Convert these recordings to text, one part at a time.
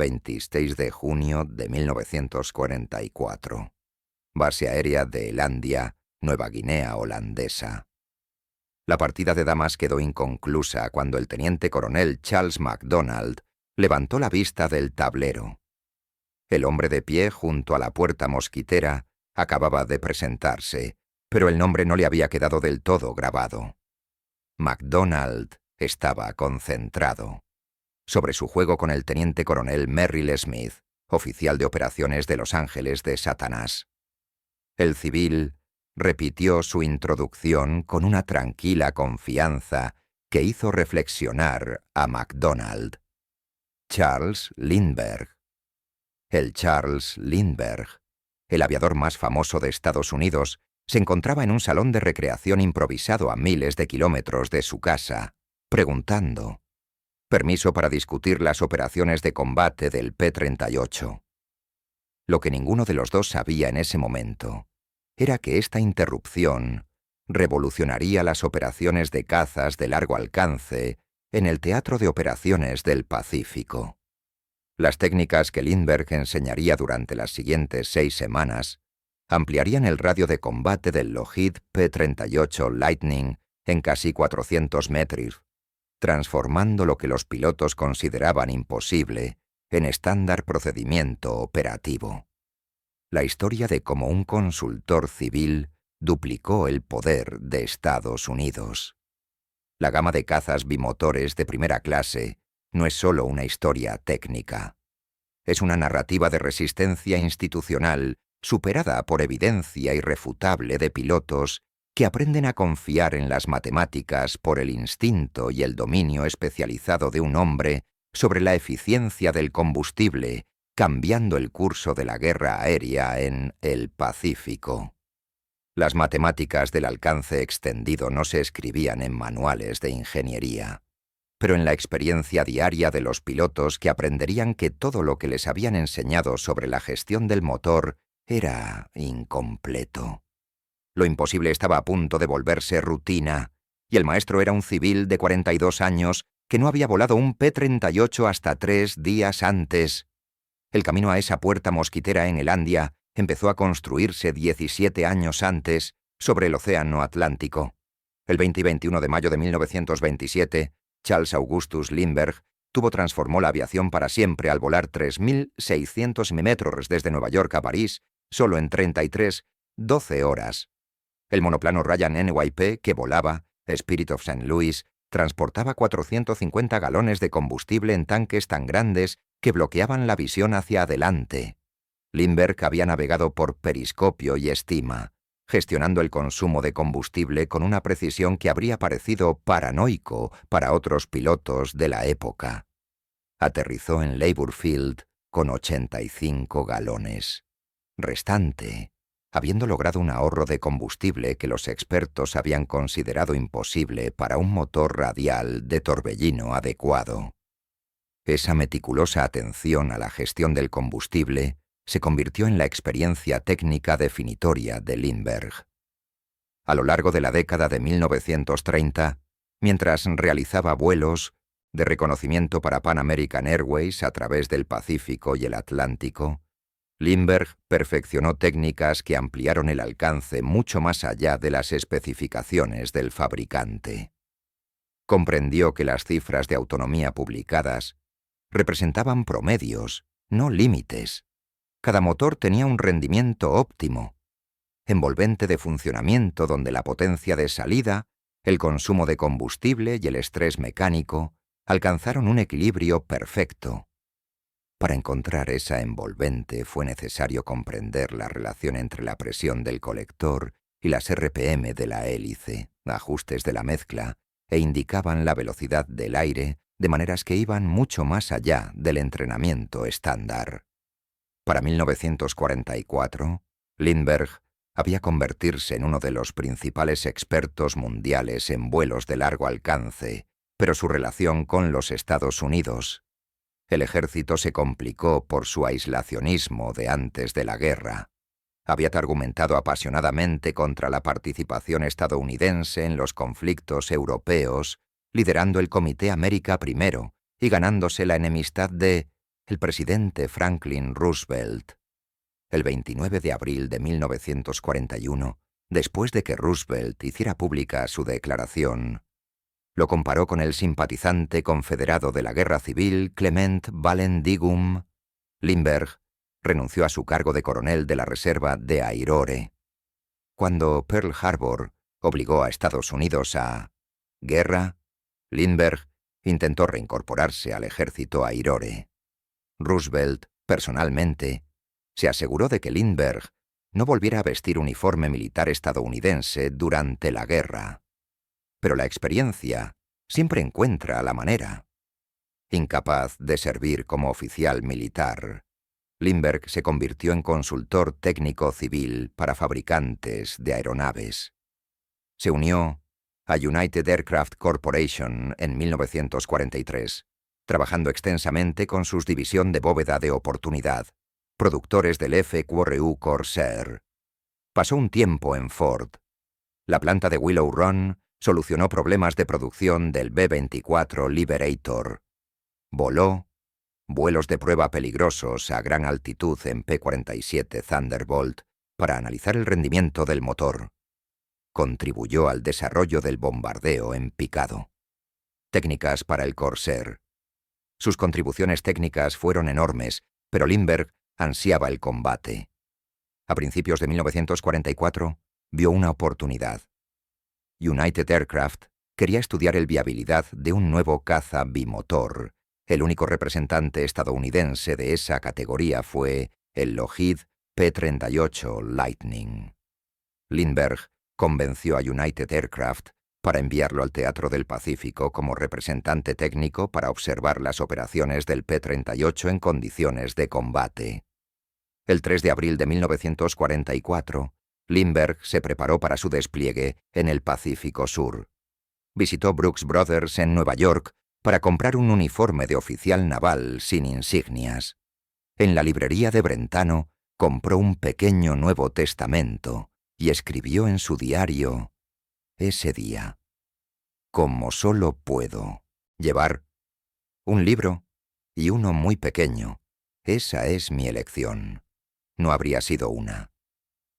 26 de junio de 1944. Base aérea de Elandia, Nueva Guinea holandesa. La partida de damas quedó inconclusa cuando el teniente coronel Charles MacDonald levantó la vista del tablero. El hombre de pie junto a la puerta mosquitera acababa de presentarse, pero el nombre no le había quedado del todo grabado. MacDonald estaba concentrado sobre su juego con el teniente coronel Merrill Smith, oficial de operaciones de Los Ángeles de Satanás. El civil repitió su introducción con una tranquila confianza que hizo reflexionar a MacDonald. Charles Lindbergh. El Charles Lindbergh, el aviador más famoso de Estados Unidos, se encontraba en un salón de recreación improvisado a miles de kilómetros de su casa, preguntando: permiso para discutir las operaciones de combate del P-38. Lo que ninguno de los dos sabía en ese momento era que esta interrupción revolucionaría las operaciones de cazas de largo alcance en el Teatro de Operaciones del Pacífico. Las técnicas que Lindbergh enseñaría durante las siguientes 6 semanas ampliarían el radio de combate del Lockheed P-38 Lightning en casi 400 metros, transformando lo que los pilotos consideraban imposible en estándar procedimiento operativo. La historia de cómo un consultor civil duplicó el poder de Estados Unidos. La gama de cazas bimotores de primera clase no es solo una historia técnica. Es una narrativa de resistencia institucional superada por evidencia irrefutable de pilotos que aprenden a confiar en las matemáticas por el instinto y el dominio especializado de un hombre sobre la eficiencia del combustible, cambiando el curso de la guerra aérea en el Pacífico. Las matemáticas del alcance extendido no se escribían en manuales de ingeniería, pero en la experiencia diaria de los pilotos que aprenderían que todo lo que les habían enseñado sobre la gestión del motor era incompleto. Lo imposible estaba a punto de volverse rutina, y el maestro era un civil de 42 años que no había volado un P-38 hasta 3 días antes. El camino a esa puerta mosquitera en Elandia empezó a construirse 17 años antes sobre el Océano Atlántico. El 20 y 21 de mayo de 1927, Charles Augustus Lindbergh transformó la aviación para siempre al volar 3.600 metros desde Nueva York a París, solo en 12 horas. El monoplano Ryan NYP que volaba, Spirit of St. Louis, transportaba 450 galones de combustible en tanques tan grandes que bloqueaban la visión hacia adelante. Lindbergh había navegado por periscopio y estima, gestionando el consumo de combustible con una precisión que habría parecido paranoico para otros pilotos de la época. Aterrizó en Labour Field con 85 galones. Restante, habiendo logrado un ahorro de combustible que los expertos habían considerado imposible para un motor radial de torbellino adecuado. Esa meticulosa atención a la gestión del combustible se convirtió en la experiencia técnica definitoria de Lindbergh. A lo largo de la década de 1930, mientras realizaba vuelos de reconocimiento para Pan American Airways a través del Pacífico y el Atlántico, Lindbergh perfeccionó técnicas que ampliaron el alcance mucho más allá de las especificaciones del fabricante. Comprendió que las cifras de autonomía publicadas representaban promedios, no límites. Cada motor tenía un rendimiento óptimo, envolvente de funcionamiento donde la potencia de salida, el consumo de combustible y el estrés mecánico alcanzaron un equilibrio perfecto. Para encontrar esa envolvente fue necesario comprender la relación entre la presión del colector y las RPM de la hélice, ajustes de la mezcla, e indicaban la velocidad del aire de maneras que iban mucho más allá del entrenamiento estándar. Para 1944, Lindbergh había convertirse en uno de los principales expertos mundiales en vuelos de largo alcance, pero su relación con los Estados Unidos. El ejército se complicó por su aislacionismo de antes de la guerra. Había argumentado apasionadamente contra la participación estadounidense en los conflictos europeos, liderando el Comité América I y ganándose la enemistad de el presidente Franklin Roosevelt. El 29 de abril de 1941, después de que Roosevelt hiciera pública su declaración, lo comparó con el simpatizante confederado de la Guerra Civil Clement Vallandigham. Lindbergh renunció a su cargo de coronel de la reserva de Aurora. Cuando Pearl Harbor obligó a Estados Unidos a guerra, Lindbergh intentó reincorporarse al ejército Aurora. Roosevelt, personalmente, se aseguró de que Lindbergh no volviera a vestir uniforme militar estadounidense durante la guerra. Pero la experiencia siempre encuentra la manera. Incapaz de servir como oficial militar, Lindbergh se convirtió en consultor técnico civil para fabricantes de aeronaves. Se unió a United Aircraft Corporation en 1943, trabajando extensamente con su división de bóveda de oportunidad, productores del F-4U Corsair. Pasó un tiempo en Ford. La planta de Willow Run solucionó problemas de producción del B-24 Liberator. Voló vuelos de prueba peligrosos a gran altitud en P-47 Thunderbolt para analizar el rendimiento del motor. Contribuyó al desarrollo del bombardeo en picado. Técnicas para el Corsair. Sus contribuciones técnicas fueron enormes, pero Lindbergh ansiaba el combate. A principios de 1944, vio una oportunidad. United Aircraft quería estudiar la viabilidad de un nuevo caza bimotor. El único representante estadounidense de esa categoría fue el Lockheed P-38 Lightning. Lindbergh convenció a United Aircraft para enviarlo al Teatro del Pacífico como representante técnico para observar las operaciones del P-38 en condiciones de combate. El 3 de abril de 1944, Lindbergh se preparó para su despliegue en el Pacífico Sur. Visitó Brooks Brothers en Nueva York para comprar un uniforme de oficial naval sin insignias. En la librería de Brentano compró un pequeño Nuevo Testamento y escribió en su diario ese día: como solo puedo llevar un libro y uno muy pequeño, esa es mi elección. No habría sido una.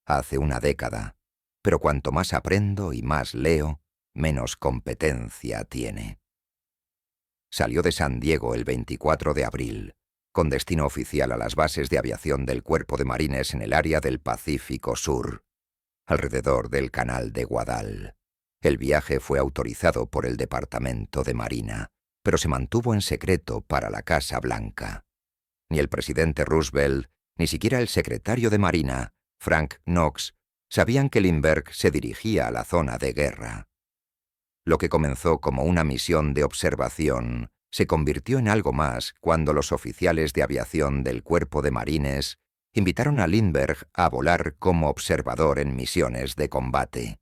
Hace una década, pero cuanto más aprendo y más leo, menos competencia tiene. Salió de San Diego el 24 de abril, con destino oficial a las bases de aviación del Cuerpo de Marines en el área del Pacífico Sur, alrededor del Canal de Guadal. El viaje fue autorizado por el Departamento de Marina, pero se mantuvo en secreto para la Casa Blanca. Ni el presidente Roosevelt, ni siquiera el secretario de Marina, Frank Knox, sabían que Lindbergh se dirigía a la zona de guerra. Lo que comenzó como una misión de observación se convirtió en algo más cuando los oficiales de aviación del Cuerpo de Marines invitaron a Lindbergh a volar como observador en misiones de combate.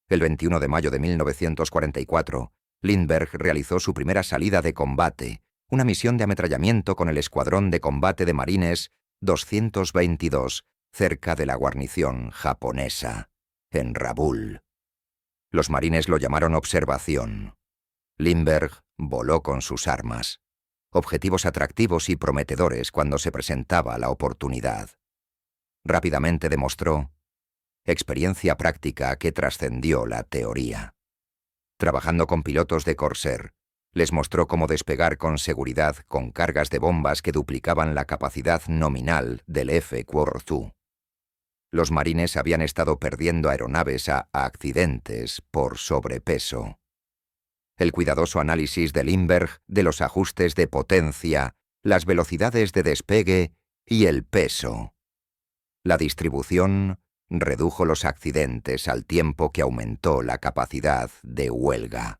El 21 de mayo de 1944, Lindbergh realizó su primera salida de combate, una misión de ametrallamiento con el Escuadrón de Combate de Marines 222, cerca de la guarnición japonesa, en Rabaul. Los marines lo llamaron observación. Lindbergh voló con sus armas, objetivos atractivos y prometedores cuando se presentaba la oportunidad. Rápidamente demostró experiencia práctica que trascendió la teoría. Trabajando con pilotos de Corsair, les mostró cómo despegar con seguridad con cargas de bombas que duplicaban la capacidad nominal del F-4U. Los marines habían estado perdiendo aeronaves a accidentes por sobrepeso. El cuidadoso análisis de Lindbergh de los ajustes de potencia, las velocidades de despegue y el peso. La distribución redujo los accidentes al tiempo que aumentó la capacidad de huelga.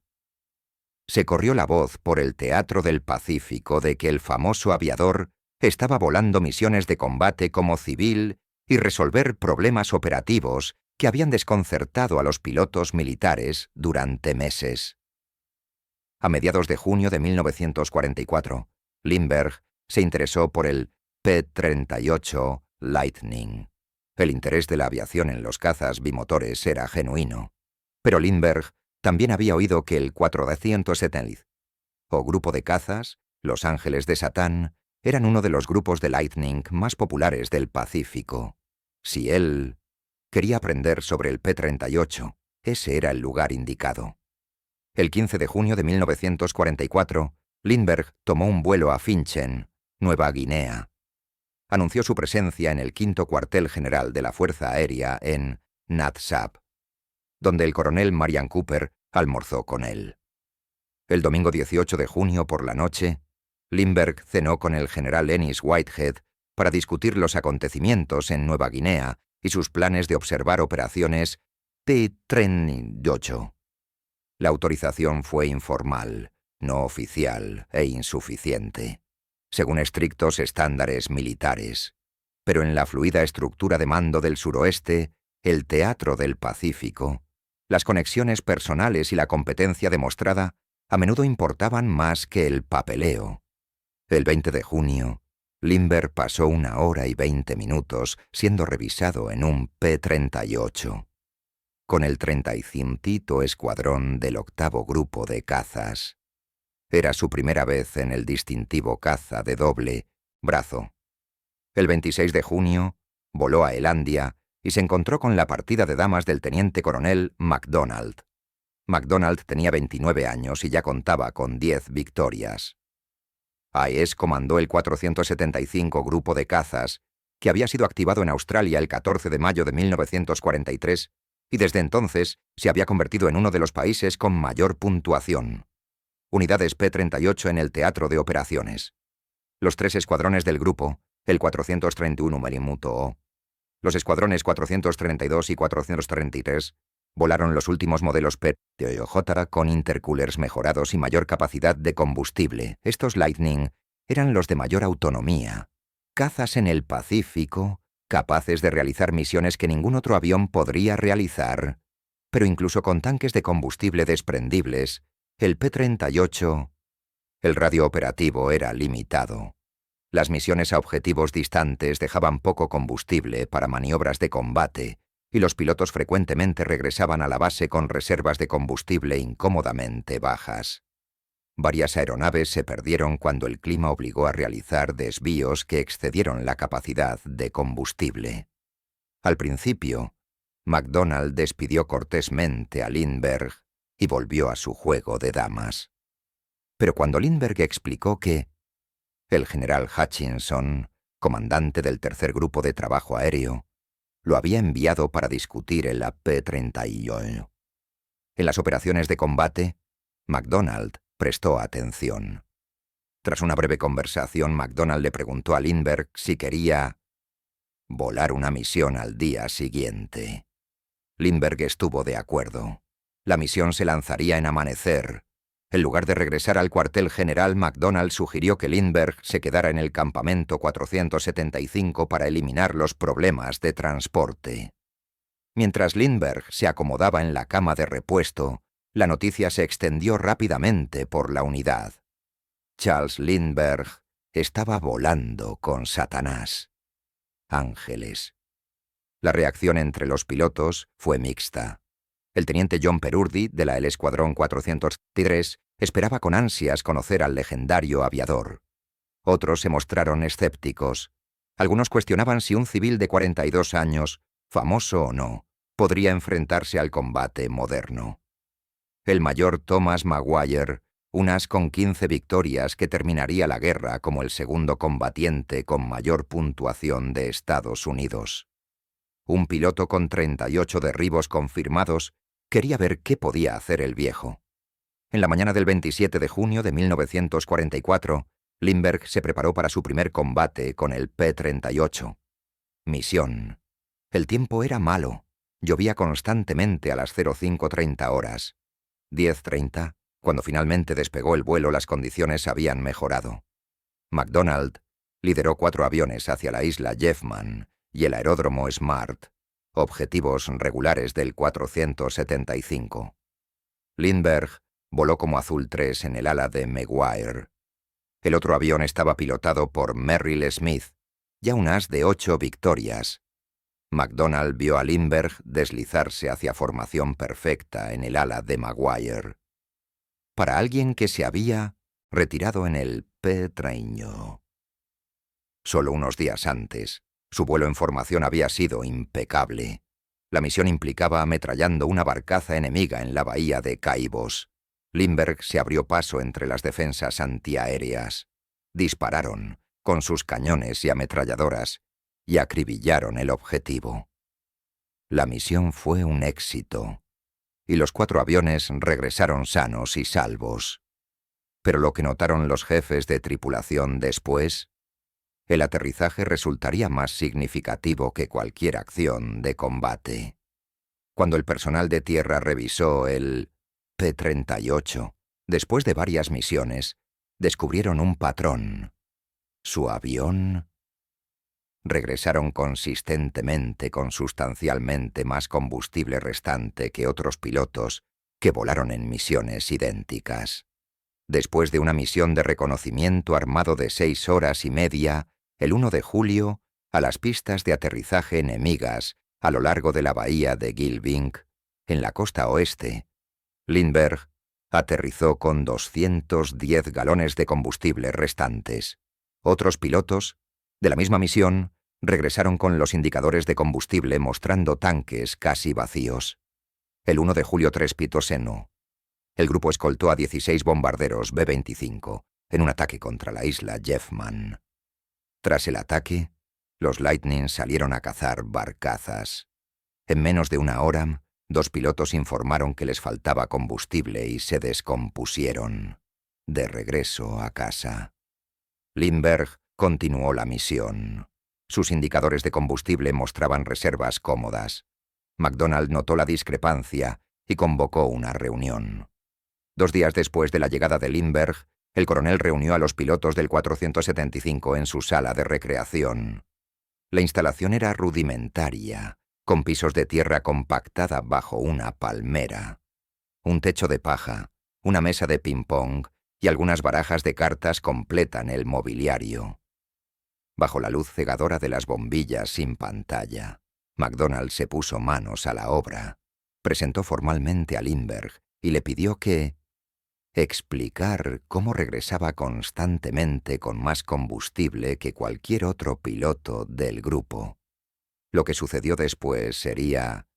Se corrió la voz por el Teatro del Pacífico de que el famoso aviador estaba volando misiones de combate como civil y resolver problemas operativos que habían desconcertado a los pilotos militares durante meses. A mediados de junio de 1944, Lindbergh se interesó por el P-38 Lightning. El interés de la aviación en los cazas bimotores era genuino, pero Lindbergh también había oído que el 470 o grupo de cazas, Los Ángeles de Satán, eran uno de los grupos de Lightning más populares del Pacífico. Si él quería aprender sobre el P-38, ese era el lugar indicado. El 15 de junio de 1944, Lindbergh tomó un vuelo a Finchen, Nueva Guinea. Anunció su presencia en el 5º cuartel general de la Fuerza Aérea en Nha Sap, donde el coronel Marian Cooper almorzó con él. El domingo 18 de junio por la noche, Lindbergh cenó con el general Ennis Whitehead para discutir los acontecimientos en Nueva Guinea y sus planes de observar operaciones P-38. La autorización fue informal, no oficial e insuficiente, según estrictos estándares militares. Pero en la fluida estructura de mando del suroeste, el teatro del Pacífico, las conexiones personales y la competencia demostrada a menudo importaban más que el papeleo. El 20 de junio, Lindbergh pasó 1 hora y 20 minutos siendo revisado en un P-38, con el 35º Escuadrón del 8º Grupo de Cazas. Era su primera vez en el distintivo caza de doble brazo. El 26 de junio, voló a Elandia y se encontró con la partida de damas del teniente coronel MacDonald. MacDonald tenía 29 años y ya contaba con 10 victorias. Hayes comandó el 475 Grupo de Cazas, que había sido activado en Australia el 14 de mayo de 1943 y desde entonces se había convertido en uno de los países con mayor puntuación. Unidades P-38 en el teatro de operaciones. Los 3 escuadrones del grupo, el 431 Marimuto, los escuadrones 432 y 433, volaron los últimos modelos P-38 con intercoolers mejorados y mayor capacidad de combustible. Estos Lightning eran los de mayor autonomía. Cazas en el Pacífico, capaces de realizar misiones que ningún otro avión podría realizar. Pero incluso con tanques de combustible desprendibles, el P-38, el radio operativo era limitado. Las misiones a objetivos distantes dejaban poco combustible para maniobras de combate, y los pilotos frecuentemente regresaban a la base con reservas de combustible incómodamente bajas. Varias aeronaves se perdieron cuando el clima obligó a realizar desvíos que excedieron la capacidad de combustible. Al principio, MacDonald despidió cortésmente a Lindbergh y volvió a su juego de damas. Pero cuando Lindbergh explicó que el general Hutchinson, comandante del 3er Grupo de Trabajo Aéreo, lo había enviado para discutir el P-38. En las operaciones de combate, MacDonald prestó atención. Tras una breve conversación, MacDonald le preguntó a Lindbergh si quería volar una misión al día siguiente. Lindbergh estuvo de acuerdo. La misión se lanzaría en amanecer. En lugar de regresar al cuartel general, MacDonald sugirió que Lindbergh se quedara en el campamento 475 para eliminar los problemas de transporte. Mientras Lindbergh se acomodaba en la cama de repuesto, la noticia se extendió rápidamente por la unidad. Charles Lindbergh estaba volando con Satanás. Ángeles. La reacción entre los pilotos fue mixta. El teniente John Perurdy, de el Escuadrón 403, esperaba con ansias conocer al legendario aviador. Otros se mostraron escépticos. Algunos cuestionaban si un civil de 42 años, famoso o no, podría enfrentarse al combate moderno. El mayor Thomas Maguire, un as con 15 victorias que terminaría la guerra como el segundo combatiente con mayor puntuación de Estados Unidos. Un piloto con 38 derribos confirmados, quería ver qué podía hacer el viejo. En la mañana del 27 de junio de 1944, Lindbergh se preparó para su primer combate con el P-38. Misión. El tiempo era malo. Llovía constantemente a las 05:30 horas. 10:30, cuando finalmente despegó el vuelo, las condiciones habían mejorado. MacDonald lideró 4 aviones hacia la isla Jeffman y el aeródromo Smart, objetivos regulares del 475. Lindbergh voló como Azul 3 en el ala de Maguire. El otro avión estaba pilotado por Merrill Smith, ya un as de 8 victorias. MacDonald vio a Lindbergh deslizarse hacia formación perfecta en el ala de Maguire. Para alguien que se había retirado en el P-38. Solo unos días antes, su vuelo en formación había sido impecable. La misión implicaba ametrallando una barcaza enemiga en la bahía de Caibos. Lindbergh se abrió paso entre las defensas antiaéreas. Dispararon, con sus cañones y ametralladoras, y acribillaron el objetivo. La misión fue un éxito, y los 4 aviones regresaron sanos y salvos. Pero lo que notaron los jefes de tripulación después, el aterrizaje resultaría más significativo que cualquier acción de combate. Cuando el personal de tierra revisó el P-38, después de varias misiones, descubrieron un patrón. Su avión... Regresaron consistentemente con sustancialmente más combustible restante que otros pilotos que volaron en misiones idénticas. Después de una misión de reconocimiento armado de 6 horas y media, el 1 de julio, a las pistas de aterrizaje enemigas a lo largo de la bahía de Gilvink, en la costa oeste, Lindbergh aterrizó con 210 galones de combustible restantes. Otros pilotos, de la misma misión, regresaron con los indicadores de combustible mostrando tanques casi vacíos. El 1 de julio 3 Pitoseno. El grupo escoltó a 16 bombarderos B-25 en un ataque contra la isla Jeffman. Tras el ataque, los Lightning salieron a cazar barcazas. En menos de una hora, 2 pilotos informaron que les faltaba combustible y se descompusieron. De regreso a casa. Lindbergh continuó la misión. Sus indicadores de combustible mostraban reservas cómodas. McDonald notó la discrepancia y convocó una reunión. 2 días después de la llegada de Lindbergh, el coronel reunió a los pilotos del 475 en su sala de recreación. La instalación era rudimentaria, con pisos de tierra compactada bajo una palmera. Un techo de paja, una mesa de ping-pong y algunas barajas de cartas completan el mobiliario. Bajo la luz cegadora de las bombillas sin pantalla, McDonald se puso manos a la obra. Presentó formalmente a Lindbergh y le pidió que explicar cómo regresaba constantemente con más combustible que cualquier otro piloto del grupo. Lo que sucedió después sería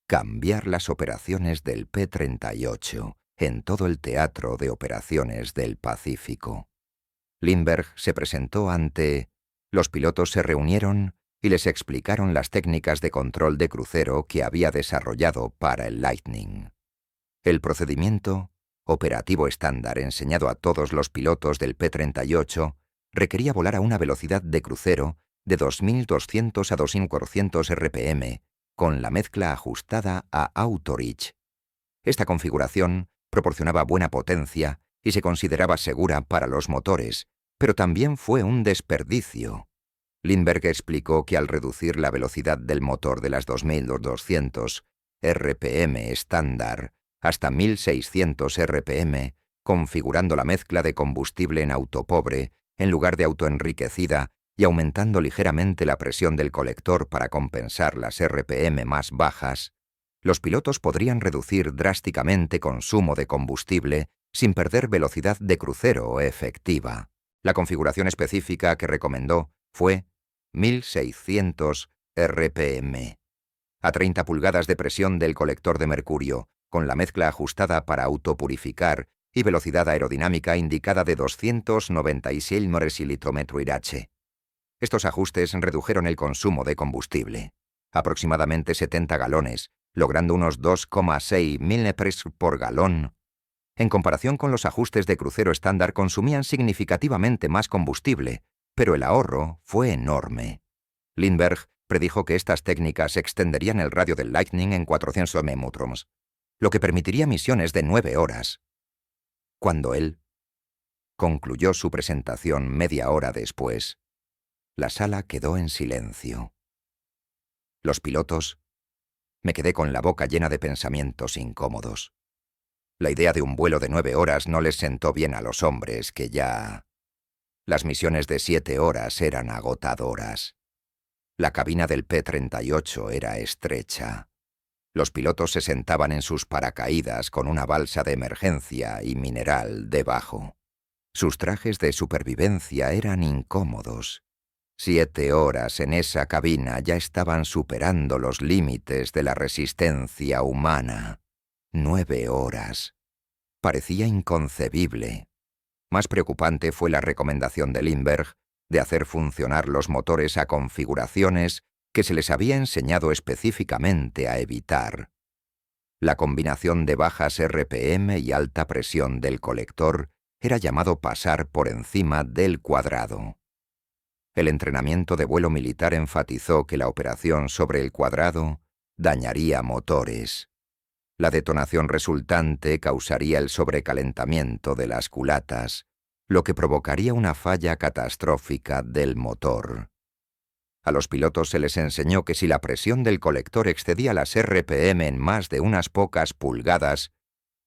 cambiar las operaciones del P-38 en todo el teatro de operaciones del Pacífico. Lindbergh se presentó ante... Los pilotos se reunieron y les explicaron las técnicas de control de crucero que había desarrollado para el Lightning. El procedimiento, operativo estándar enseñado a todos los pilotos del P-38, requería volar a una velocidad de crucero de 2.200 a 2.400 RPM, con la mezcla ajustada a Auto-Reach. Esta configuración proporcionaba buena potencia y se consideraba segura para los motores, pero también fue un desperdicio. Lindbergh explicó que al reducir la velocidad del motor de las 2.200 RPM estándar hasta 1.600 RPM, configurando la mezcla de combustible en autopobre en lugar de autoenriquecida y aumentando ligeramente la presión del colector para compensar las RPM más bajas, los pilotos podrían reducir drásticamente consumo de combustible sin perder velocidad de crucero efectiva. La configuración específica que recomendó fue 1.600 RPM. A 30 pulgadas de presión del colector de mercurio, con la mezcla ajustada para autopurificar y velocidad aerodinámica indicada de 296 mRs/h. Estos ajustes redujeron el consumo de combustible, aproximadamente 70 galones, logrando unos 2,6 mililitros por galón. En comparación con los ajustes de crucero estándar consumían significativamente más combustible, pero el ahorro fue enorme. Lindbergh predijo que estas técnicas extenderían el radio del Lightning en 400 metros, lo que permitiría misiones de 9 horas. Cuando él concluyó su presentación media hora después, la sala quedó en silencio. Los pilotos... Me quedé con la boca llena de pensamientos incómodos. La idea de un vuelo de 9 horas no les sentó bien a los hombres que ya... Las misiones de 7 horas eran agotadoras. La cabina del P-38 era estrecha. Los pilotos se sentaban en sus paracaídas con una balsa de emergencia y mineral debajo. Sus trajes de supervivencia eran incómodos. 7 horas en esa cabina ya estaban superando los límites de la resistencia humana. 9 horas. Parecía inconcebible. Más preocupante fue la recomendación de Lindbergh de hacer funcionar los motores a configuraciones que se les había enseñado específicamente a evitar. La combinación de bajas RPM y alta presión del colector era llamado pasar por encima del cuadrado. El entrenamiento de vuelo militar enfatizó que la operación sobre el cuadrado dañaría motores. La detonación resultante causaría el sobrecalentamiento de las culatas, lo que provocaría una falla catastrófica del motor. A los pilotos se les enseñó que si la presión del colector excedía las RPM en más de unas pocas pulgadas,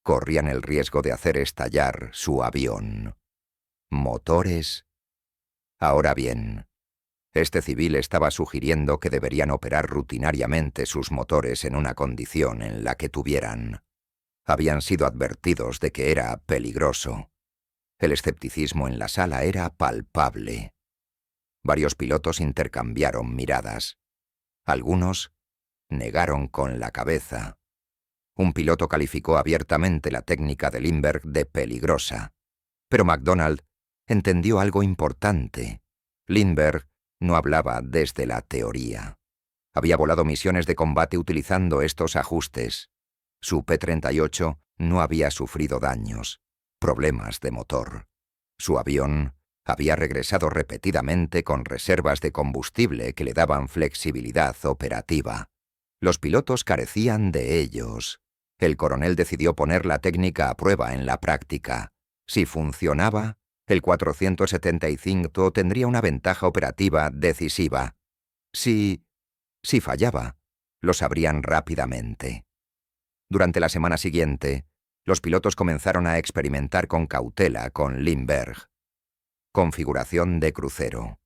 corrían el riesgo de hacer estallar su avión. ¿Motores? Ahora bien, este civil estaba sugiriendo que deberían operar rutinariamente sus motores en una condición en la que tuvieran. Habían sido advertidos de que era peligroso. El escepticismo en la sala era palpable. Varios pilotos intercambiaron miradas. Algunos negaron con la cabeza. Un piloto calificó abiertamente la técnica de Lindbergh de peligrosa. Pero McDonald entendió algo importante. Lindbergh no hablaba desde la teoría. Había volado misiones de combate utilizando estos ajustes. Su P-38 no había sufrido daños, problemas de motor. Su avión había regresado repetidamente con reservas de combustible que le daban flexibilidad operativa. Los pilotos carecían de ellos. El coronel decidió poner la técnica a prueba en la práctica. Si funcionaba, el 475 tendría una ventaja operativa decisiva. Si fallaba, lo sabrían rápidamente. Durante la semana siguiente, los pilotos comenzaron a experimentar con cautela con Lindbergh. Configuración de crucero.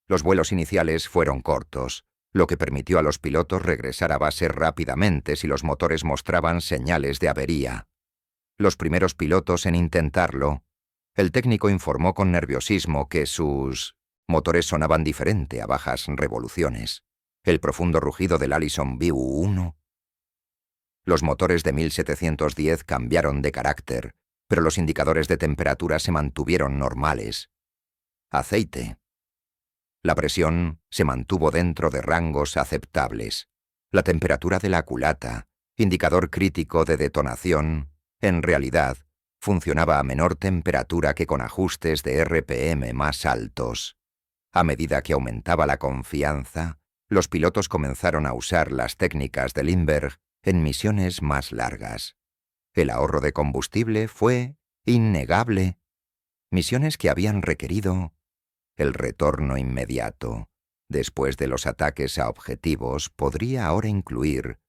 Los vuelos iniciales fueron cortos, lo que permitió a los pilotos regresar a base rápidamente si los motores mostraban señales de avería. Los primeros pilotos en intentarlo, el técnico informó con nerviosismo que sus motores sonaban diferente a bajas revoluciones. El profundo rugido del Allison BU-1. Los motores de 1710 cambiaron de carácter, pero los indicadores de temperatura se mantuvieron normales. Aceite. La presión se mantuvo dentro de rangos aceptables. La temperatura de la culata, indicador crítico de detonación, en realidad, funcionaba a menor temperatura que con ajustes de RPM más altos. A medida que aumentaba la confianza, los pilotos comenzaron a usar las técnicas de Lindbergh en misiones más largas. El ahorro de combustible fue innegable. Misiones que habían requerido el retorno inmediato, después de los ataques a objetivos, podría ahora incluir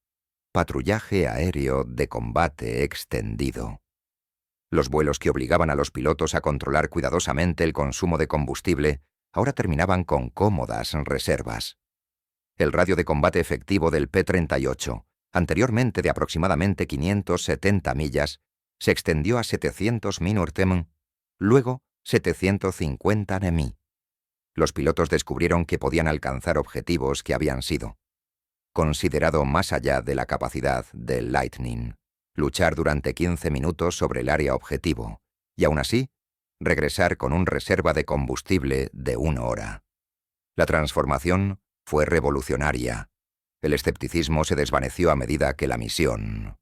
patrullaje aéreo de combate extendido. Los vuelos que obligaban a los pilotos a controlar cuidadosamente el consumo de combustible ahora terminaban con cómodas reservas. El radio de combate efectivo del P-38, anteriormente de aproximadamente 570 millas, se extendió a 700 Minurtem, luego 750 nmi. Los pilotos descubrieron que podían alcanzar objetivos que habían sido considerado más allá de la capacidad del Lightning, luchar durante 15 minutos sobre el área objetivo, y aún así, regresar con un reserva de combustible de 1 hora. La transformación fue revolucionaria. El escepticismo se desvaneció a medida que la misión.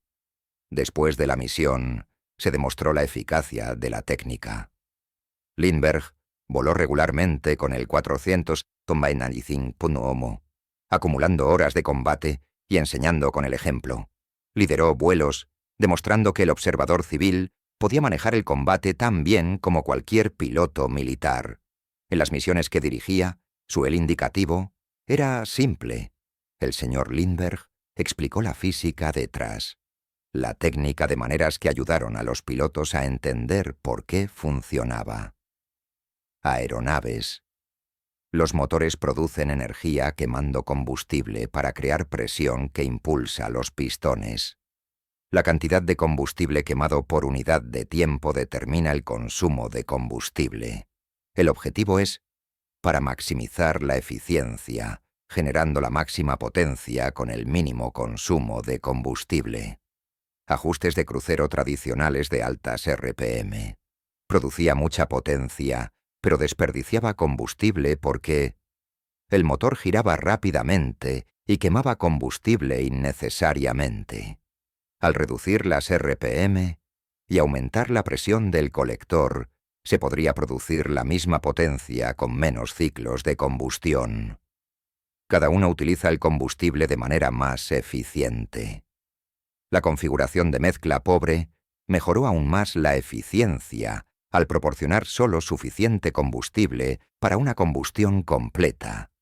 Después de la misión, se demostró la eficacia de la técnica. Lindbergh voló regularmente con el 495 acumulando horas de combate y enseñando con el ejemplo. Lideró vuelos, demostrando que el observador civil podía manejar el combate tan bien como cualquier piloto militar. En las misiones que dirigía, su indicativo era simple. El señor Lindbergh explicó la física detrás, la técnica de maneras que ayudaron a los pilotos a entender por qué funcionaba. Aeronaves. Los motores producen energía quemando combustible para crear presión que impulsa los pistones. La cantidad de combustible quemado por unidad de tiempo determina el consumo de combustible. El objetivo es para maximizar la eficiencia, generando la máxima potencia con el mínimo consumo de combustible. Ajustes de crucero tradicionales de altas RPM. Producía mucha potencia, pero desperdiciaba combustible porque el motor giraba rápidamente y quemaba combustible innecesariamente. Al reducir las RPM y aumentar la presión del colector, se podría producir la misma potencia con menos ciclos de combustión. Cada uno utiliza el combustible de manera más eficiente. La configuración de mezcla pobre mejoró aún más la eficiencia al proporcionar solo suficiente combustible para una combustión completa,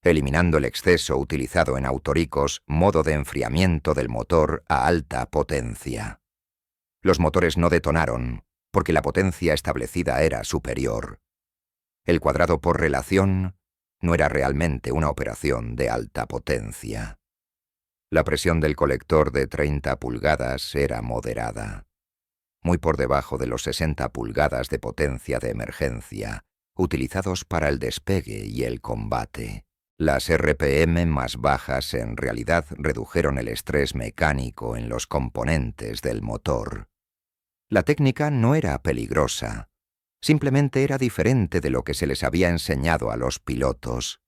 eliminando el exceso utilizado en autoricos, modo de enfriamiento del motor a alta potencia. Los motores no detonaron porque la potencia establecida era superior. El cuadrado por relación no era realmente una operación de alta potencia. La presión del colector de 30 pulgadas era moderada, muy por debajo de los 60 pulgadas de potencia de emergencia, utilizados para el despegue y el combate. Las RPM más bajas en realidad redujeron el estrés mecánico en los componentes del motor. La técnica no era peligrosa, simplemente era diferente de lo que se les había enseñado a los pilotos.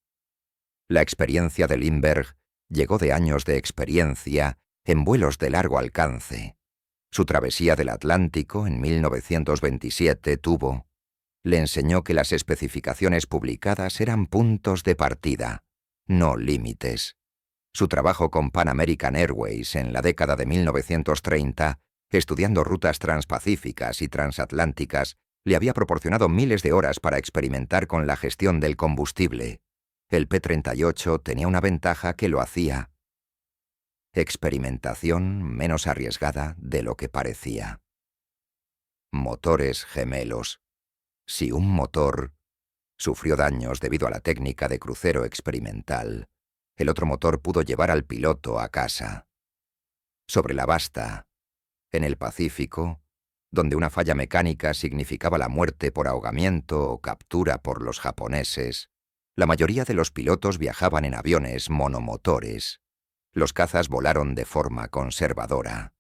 La experiencia de Lindbergh llegó de años de experiencia en vuelos de largo alcance. Su travesía del Atlántico en 1927 le enseñó que las especificaciones publicadas eran puntos de partida, no límites. Su trabajo con Pan American Airways en la década de 1930, estudiando rutas transpacíficas y transatlánticas, le había proporcionado miles de horas para experimentar con la gestión del combustible. El P-38 tenía una ventaja que lo hacía experimentación menos arriesgada de lo que parecía. Motores gemelos. Si un motor sufrió daños debido a la técnica de crucero experimental, el otro motor pudo llevar al piloto a casa. Sobre la Basta, en el Pacífico, donde una falla mecánica significaba la muerte por ahogamiento o captura por los japoneses, la mayoría de los pilotos viajaban en aviones monomotores. Los cazas volaron de forma conservadora,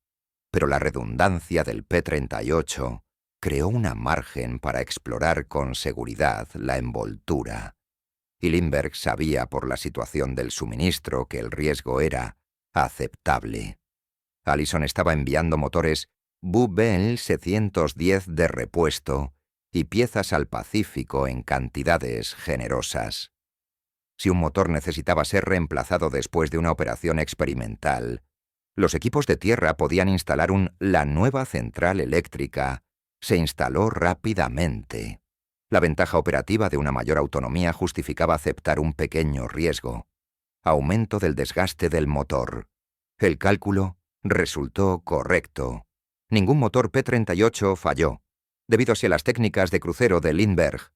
pero la redundancia del P-38 creó una margen para explorar con seguridad la envoltura. Y Lindbergh sabía por la situación del suministro que el riesgo era aceptable. Allison estaba enviando motores Bell 710 de repuesto y piezas al Pacífico en cantidades generosas. Si un motor necesitaba ser reemplazado después de una operación experimental, los equipos de tierra podían instalar la nueva central eléctrica. Se instaló rápidamente. La ventaja operativa de una mayor autonomía justificaba aceptar un pequeño riesgo. Aumento del desgaste del motor. El cálculo resultó correcto. Ningún motor P-38 falló, debido a las técnicas de crucero de Lindbergh.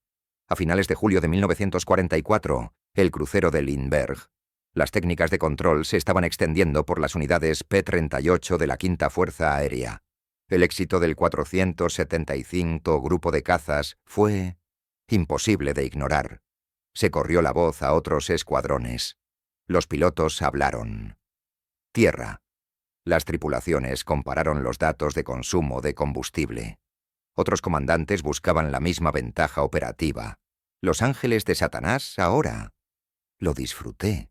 A finales de julio de 1944, el crucero de Lindbergh. Las técnicas de control se estaban extendiendo por las unidades P-38 de la Quinta Fuerza Aérea. El éxito del 475 Grupo de Cazas fue imposible de ignorar. Se corrió la voz a otros escuadrones. Los pilotos hablaron. Tierra. Las tripulaciones compararon los datos de consumo de combustible. Otros comandantes buscaban la misma ventaja operativa. Los ángeles de Satanás ahora. Lo disfruté.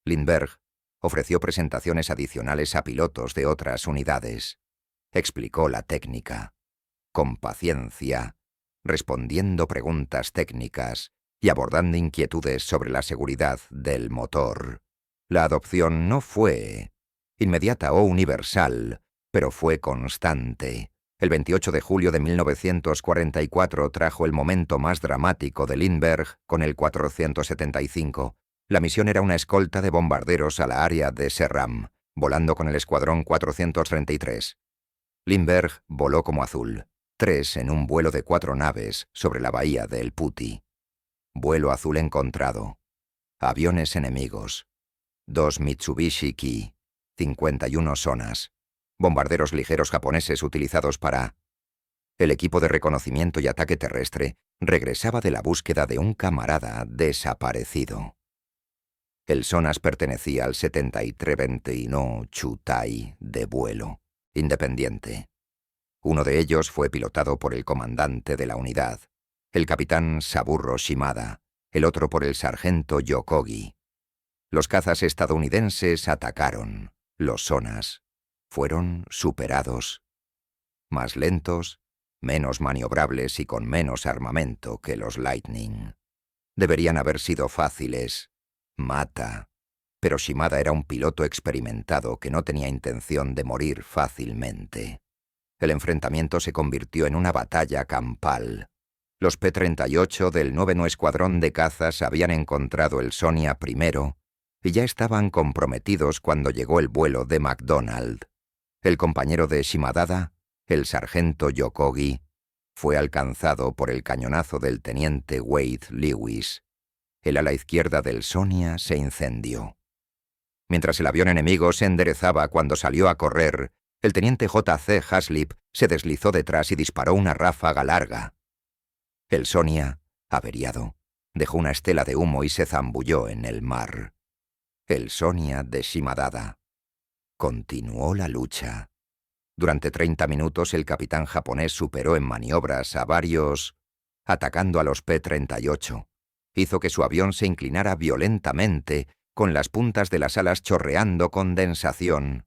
Lindbergh ofreció presentaciones adicionales a pilotos de otras unidades. Explicó la técnica, con paciencia, respondiendo preguntas técnicas y abordando inquietudes sobre la seguridad del motor. La adopción no fue inmediata o universal, pero fue constante. El 28 de julio de 1944 trajo el momento más dramático de Lindbergh con el 475. La misión era una escolta de bombarderos a la área de Serram, volando con el escuadrón 433. Lindbergh voló como azul, 3 en un vuelo de 4 naves sobre la bahía de El Puti. Vuelo azul encontrado. Aviones enemigos. 2 Mitsubishi Ki, 51 Sonas. Bombarderos ligeros japoneses utilizados para El equipo de reconocimiento y ataque terrestre regresaba de la búsqueda de un camarada desaparecido. El SONAS pertenecía al 7321 Chutai de vuelo, independiente. Uno de ellos fue pilotado por el comandante de la unidad, el capitán Saburo Shimada, el otro por el sargento Yokogi. Los cazas estadounidenses atacaron. Los SONAS fueron superados. Más lentos, menos maniobrables y con menos armamento que los Lightning. Deberían haber sido fáciles. Mata. Pero Shimada era un piloto experimentado que no tenía intención de morir fácilmente. El enfrentamiento se convirtió en una batalla campal. Los P-38 del 9º Escuadrón de Cazas habían encontrado el Sonia primero y ya estaban comprometidos cuando llegó el vuelo de McDonald. El compañero de Shimada, el sargento Yokogi, fue alcanzado por el cañonazo del teniente Wade Lewis. El ala izquierda del Sonia se incendió. Mientras el avión enemigo se enderezaba cuando salió a correr, el teniente J.C. Haslip se deslizó detrás y disparó una ráfaga larga. El Sonia, averiado, dejó una estela de humo y se zambulló en el mar. El Sonia de Shimada. Continuó la lucha. Durante 30 minutos el capitán japonés superó en maniobras a varios, atacando a los P-38. Hizo que su avión se inclinara violentamente, con las puntas de las alas chorreando condensación.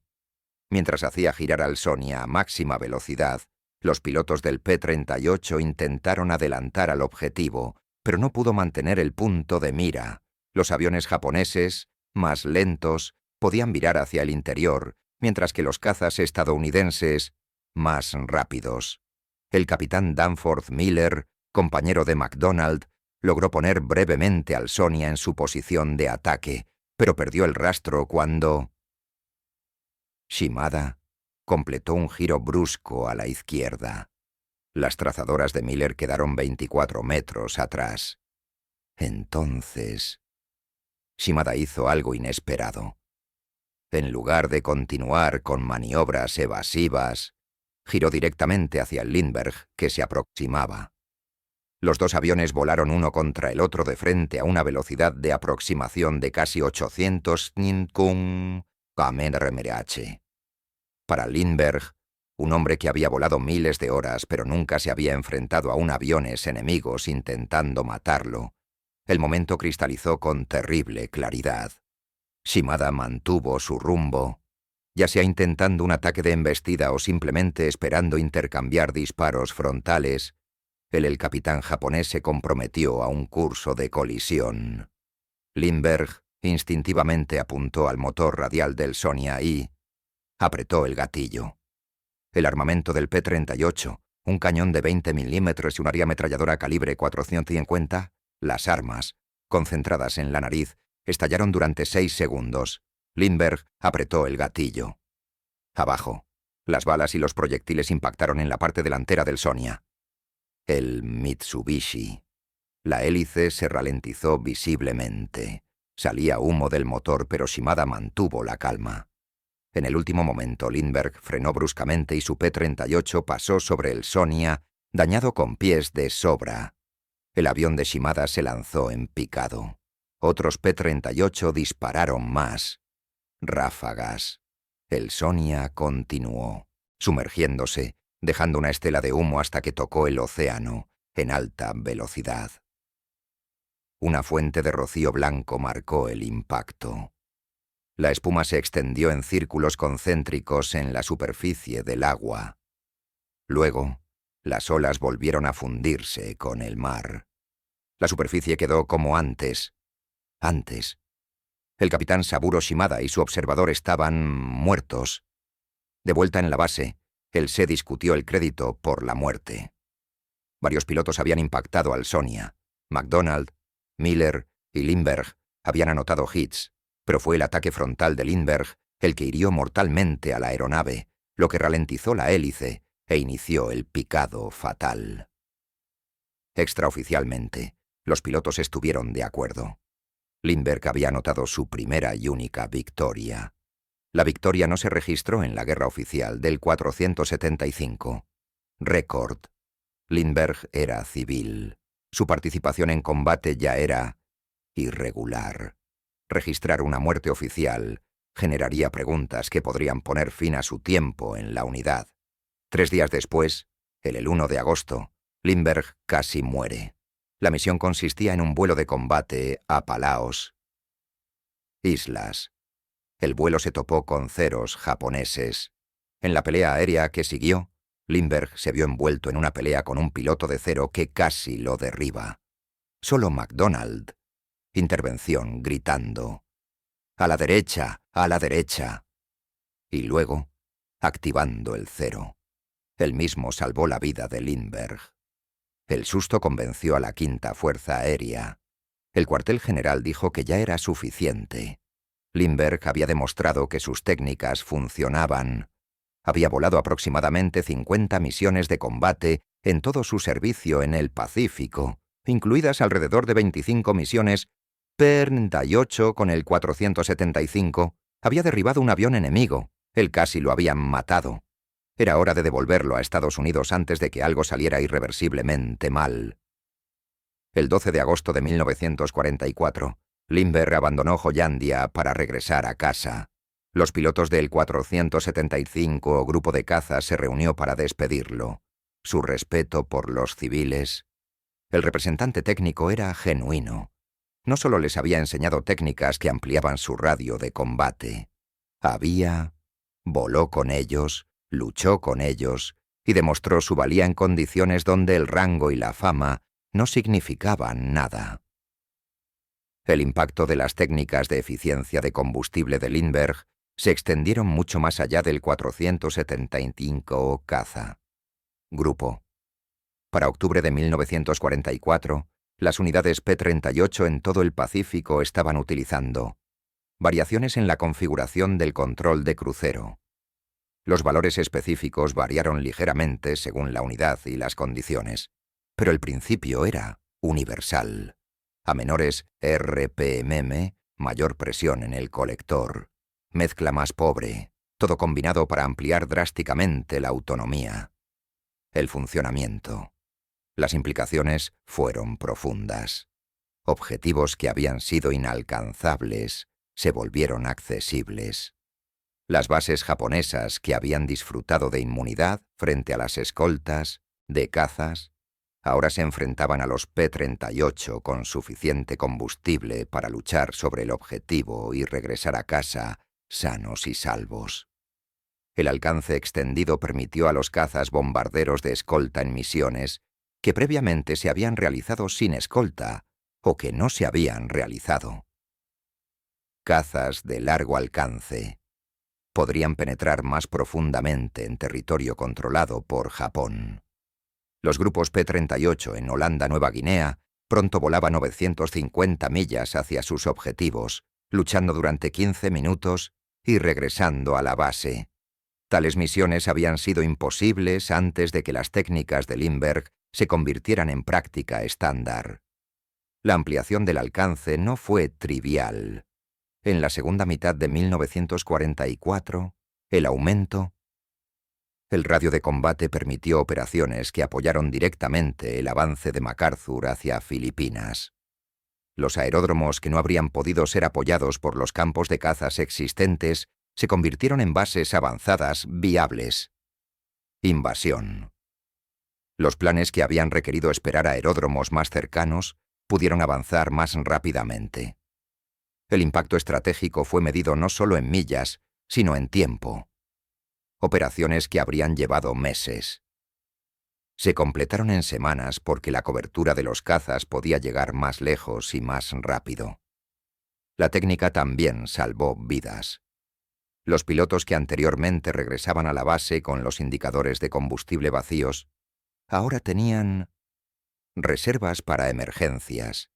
Mientras hacía girar al Sonia a máxima velocidad, los pilotos del P-38 intentaron adelantar al objetivo, pero no pudo mantener el punto de mira. Los aviones japoneses, más lentos, podían virar hacia el interior, mientras que los cazas estadounidenses, más rápidos. El capitán Danforth Miller, compañero de McDonald, logró poner brevemente al Sonia en su posición de ataque, pero perdió el rastro cuando Shimada completó un giro brusco a la izquierda. Las trazadoras de Miller quedaron 24 metros atrás. Entonces, Shimada hizo algo inesperado. En lugar de continuar con maniobras evasivas, giró directamente hacia el Lindbergh, que se aproximaba. Los dos aviones volaron uno contra el otro de frente a una velocidad de aproximación de casi 800 km/h. Para Lindbergh, un hombre que había volado miles de horas pero nunca se había enfrentado a aviones enemigos intentando matarlo, el momento cristalizó con terrible claridad. Shimada mantuvo su rumbo, ya sea intentando un ataque de embestida o simplemente esperando intercambiar disparos frontales. El capitán japonés se comprometió a un curso de colisión. Lindbergh instintivamente apuntó al motor radial del Sonia y apretó el gatillo. El armamento del P-38, un cañón de 20 milímetros y una ametralladora calibre 450, las armas, concentradas en la nariz, estallaron durante 6 segundos. Lindbergh apretó el gatillo. Abajo, las balas y los proyectiles impactaron en la parte delantera del Sonia. El Mitsubishi. La hélice se ralentizó visiblemente. Salía humo del motor, pero Shimada mantuvo la calma. En el último momento, Lindbergh frenó bruscamente y su P-38 pasó sobre el Sonia, dañado con pies de sobra. El avión de Shimada se lanzó en picado. Otros P-38 dispararon más. Ráfagas. El Sonia continuó, sumergiéndose, dejando una estela de humo hasta que tocó el océano, en alta velocidad. Una fuente de rocío blanco marcó el impacto. La espuma se extendió en círculos concéntricos en la superficie del agua. Luego, las olas volvieron a fundirse con el mar. La superficie quedó como antes. El capitán Saburo Shimada y su observador estaban muertos. De vuelta en la base, él se discutió el crédito por la muerte. Varios pilotos habían impactado al Sonia. McDonald, Miller y Lindbergh habían anotado hits, pero fue el ataque frontal de Lindbergh el que hirió mortalmente a la aeronave, lo que ralentizó la hélice e inició el picado fatal. Extraoficialmente, los pilotos estuvieron de acuerdo. Lindbergh había anotado su primera y única victoria. La victoria no se registró en la guerra oficial del 475. Récord Lindbergh era civil. Su participación en combate ya era irregular. Registrar una muerte oficial generaría preguntas que podrían poner fin a su tiempo en la unidad. 3 días después, el 1 de agosto, Lindbergh casi muere. La misión consistía en un vuelo de combate a Palaos Islas. El vuelo se topó con Zeros japoneses. En la pelea aérea que siguió, Lindbergh se vio envuelto en una pelea con un piloto de Zero que casi lo derriba. Solo MacDonald. Intervención gritando: «¡A la derecha! ¡A la derecha!». Y luego, activando el Zero. Él mismo salvó la vida de Lindbergh. El susto convenció a la Quinta Fuerza Aérea. El cuartel general dijo que ya era suficiente. Lindbergh había demostrado que sus técnicas funcionaban. Había volado aproximadamente 50 misiones de combate en todo su servicio en el Pacífico, incluidas alrededor de 25 misiones. P-38 con el 475 había derribado un avión enemigo. Él casi lo habían matado. Era hora de devolverlo a Estados Unidos antes de que algo saliera irreversiblemente mal. El 12 de agosto de 1944, Lindbergh abandonó Hollandia para regresar a casa. Los pilotos del 475 grupo de caza se reunió para despedirlo. Su respeto por los civiles. El representante técnico era genuino. No solo les había enseñado técnicas que ampliaban su radio de combate. Voló con ellos, luchó con ellos y demostró su valía en condiciones donde el rango y la fama no significaban nada. El impacto de las técnicas de eficiencia de combustible de Lindbergh se extendieron mucho más allá del 475 caza. Grupo. Para octubre de 1944, las unidades P-38 en todo el Pacífico estaban utilizando variaciones en la configuración del control de crucero. Los valores específicos variaron ligeramente según la unidad y las condiciones, pero el principio era universal. A menores RPM, mayor presión en el colector. Mezcla más pobre, todo combinado para ampliar drásticamente la autonomía. El funcionamiento. Las implicaciones fueron profundas. Objetivos que habían sido inalcanzables se volvieron accesibles. Las bases japonesas que habían disfrutado de inmunidad frente a las escoltas, de cazas, ahora se enfrentaban a los P-38 con suficiente combustible para luchar sobre el objetivo y regresar a casa sanos y salvos. El alcance extendido permitió a los cazas bombarderos de escolta en misiones que previamente se habían realizado sin escolta o que no se habían realizado. Cazas de largo alcance. Podrían penetrar más profundamente en territorio controlado por Japón. Los grupos P-38 en Holanda-Nueva Guinea pronto volaban 950 millas hacia sus objetivos, luchando durante 15 minutos y regresando a la base. Tales misiones habían sido imposibles antes de que las técnicas de Lindbergh se convirtieran en práctica estándar. La ampliación del alcance no fue trivial. En la segunda mitad de 1944, el aumento. El radio de combate permitió operaciones que apoyaron directamente el avance de MacArthur hacia Filipinas. Los aeródromos que no habrían podido ser apoyados por los campos de cazas existentes se convirtieron en bases avanzadas viables. Invasión. Los planes que habían requerido esperar a aeródromos más cercanos pudieron avanzar más rápidamente. El impacto estratégico fue medido no solo en millas, sino en tiempo. Operaciones que habrían llevado meses. Se completaron en semanas porque la cobertura de los cazas podía llegar más lejos y más rápido. La técnica también salvó vidas. Los pilotos que anteriormente regresaban a la base con los indicadores de combustible vacíos, ahora tenían reservas para emergencias.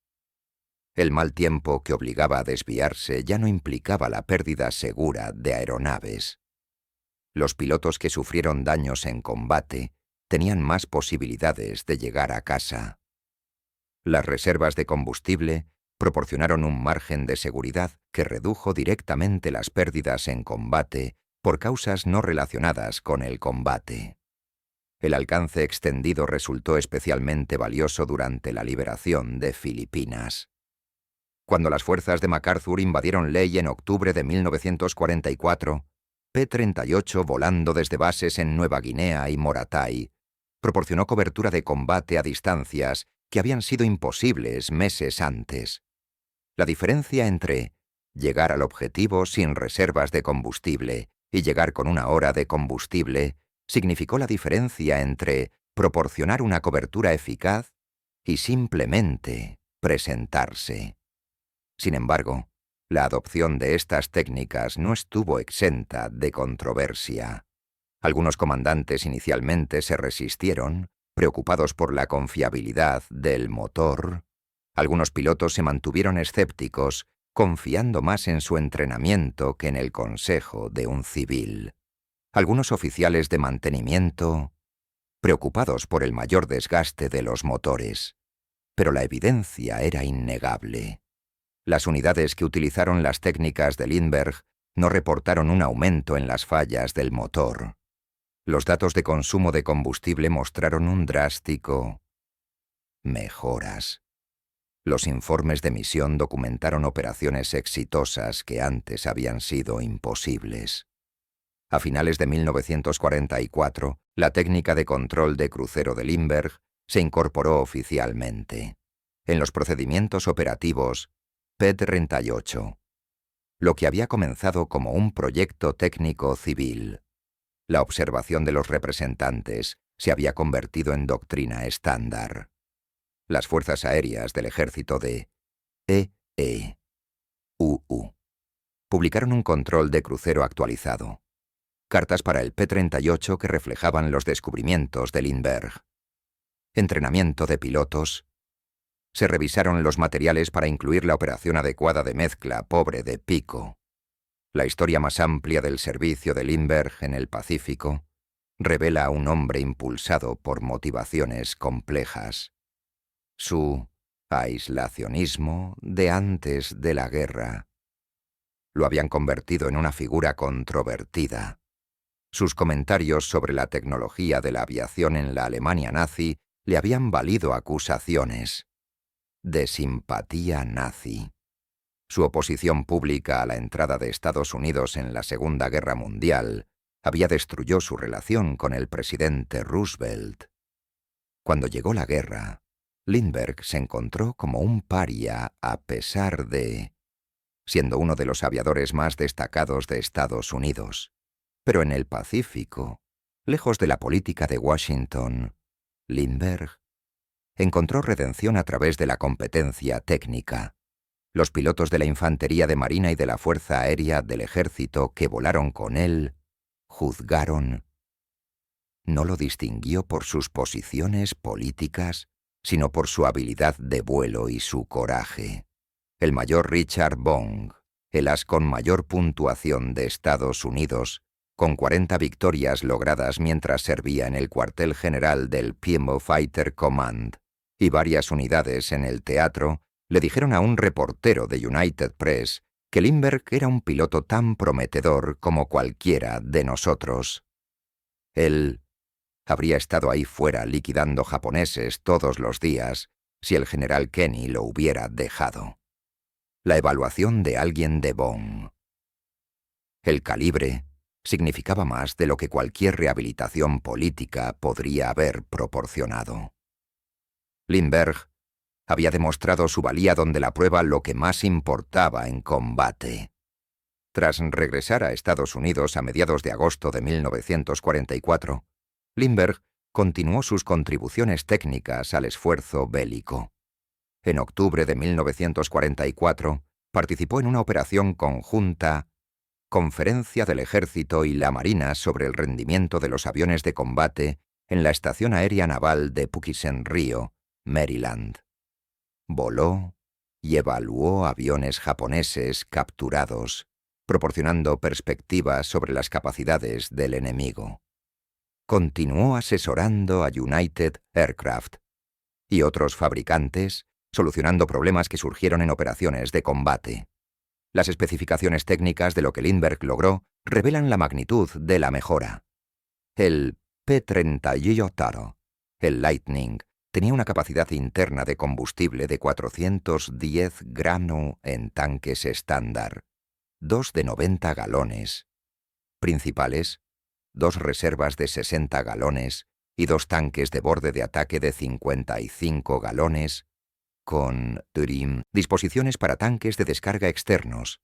El mal tiempo que obligaba a desviarse ya no implicaba la pérdida segura de aeronaves. Los pilotos que sufrieron daños en combate tenían más posibilidades de llegar a casa. Las reservas de combustible proporcionaron un margen de seguridad que redujo directamente las pérdidas en combate por causas no relacionadas con el combate. El alcance extendido resultó especialmente valioso durante la liberación de Filipinas. Cuando las fuerzas de MacArthur invadieron Ley en octubre de 1944, P-38, volando desde bases en Nueva Guinea y Morotai, proporcionó cobertura de combate a distancias que habían sido imposibles meses antes. La diferencia entre llegar al objetivo sin reservas de combustible y llegar con una hora de combustible significó la diferencia entre proporcionar una cobertura eficaz y simplemente presentarse. Sin embargo, la adopción de estas técnicas no estuvo exenta de controversia. Algunos comandantes inicialmente se resistieron, preocupados por la confiabilidad del motor. Algunos pilotos se mantuvieron escépticos, confiando más en su entrenamiento que en el consejo de un civil. Algunos oficiales de mantenimiento, preocupados por el mayor desgaste de los motores. Pero la evidencia era innegable. Las unidades que utilizaron las técnicas de Lindbergh no reportaron un aumento en las fallas del motor. Los datos de consumo de combustible mostraron un drástico mejoras. Los informes de misión documentaron operaciones exitosas que antes habían sido imposibles. A finales de 1944, la técnica de control de crucero de Lindbergh se incorporó oficialmente. En los procedimientos operativos, P-38, lo que había comenzado como un proyecto técnico civil. La observación de los representantes se había convertido en doctrina estándar. Las fuerzas aéreas del ejército de EEUU publicaron un control de crucero actualizado. Cartas para el P-38 que reflejaban los descubrimientos de Lindbergh. Entrenamiento de pilotos. Se revisaron los materiales para incluir la operación adecuada de mezcla pobre de pico. La historia más amplia del servicio de Lindbergh en el Pacífico revela a un hombre impulsado por motivaciones complejas. Su aislacionismo de antes de la guerra lo habían convertido en una figura controvertida. Sus comentarios sobre la tecnología de la aviación en la Alemania nazi le habían valido acusaciones de simpatía nazi. Su oposición pública a la entrada de Estados Unidos en la Segunda Guerra Mundial había destruido su relación con el presidente Roosevelt. Cuando llegó la guerra, Lindbergh se encontró como un paria a pesar de, siendo uno de los aviadores más destacados de Estados Unidos. Pero en el Pacífico, lejos de la política de Washington, Lindbergh encontró redención a través de la competencia técnica. Los pilotos de la Infantería de Marina y de la Fuerza Aérea del Ejército que volaron con él, juzgaron. No lo distinguió por sus posiciones políticas, sino por su habilidad de vuelo y su coraje. El mayor Richard Bong, el as con mayor puntuación de Estados Unidos, con 40 victorias logradas mientras servía en el cuartel general del PMO Fighter Command, y varias unidades en el teatro, le dijeron a un reportero de United Press que Lindbergh era un piloto tan prometedor como cualquiera de nosotros. Él habría estado ahí fuera liquidando japoneses todos los días si el general Kenny lo hubiera dejado. La evaluación de alguien de Bong. El calibre significaba más de lo que cualquier rehabilitación política podría haber proporcionado. Lindbergh había demostrado su valía donde la prueba lo que más importaba en combate. Tras regresar a Estados Unidos a mediados de agosto de 1944, Lindbergh continuó sus contribuciones técnicas al esfuerzo bélico. En octubre de 1944, participó en una operación conjunta, Conferencia del Ejército y la Marina sobre el rendimiento de los aviones de combate en la Estación Aérea Naval de Puquisen Río, Maryland. Voló y evaluó aviones japoneses capturados, proporcionando perspectivas sobre las capacidades del enemigo. Continuó asesorando a United Aircraft y otros fabricantes, solucionando problemas que surgieron en operaciones de combate. Las especificaciones técnicas de lo que Lindbergh logró revelan la magnitud de la mejora. El P-30 Yotaro, el Lightning, tenía una capacidad interna de combustible de 410 grano en tanques estándar, 2 de 90 galones. Principales, 2 reservas de 60 galones y 2 tanques de borde de ataque de 55 galones, con disposiciones para tanques de descarga externos.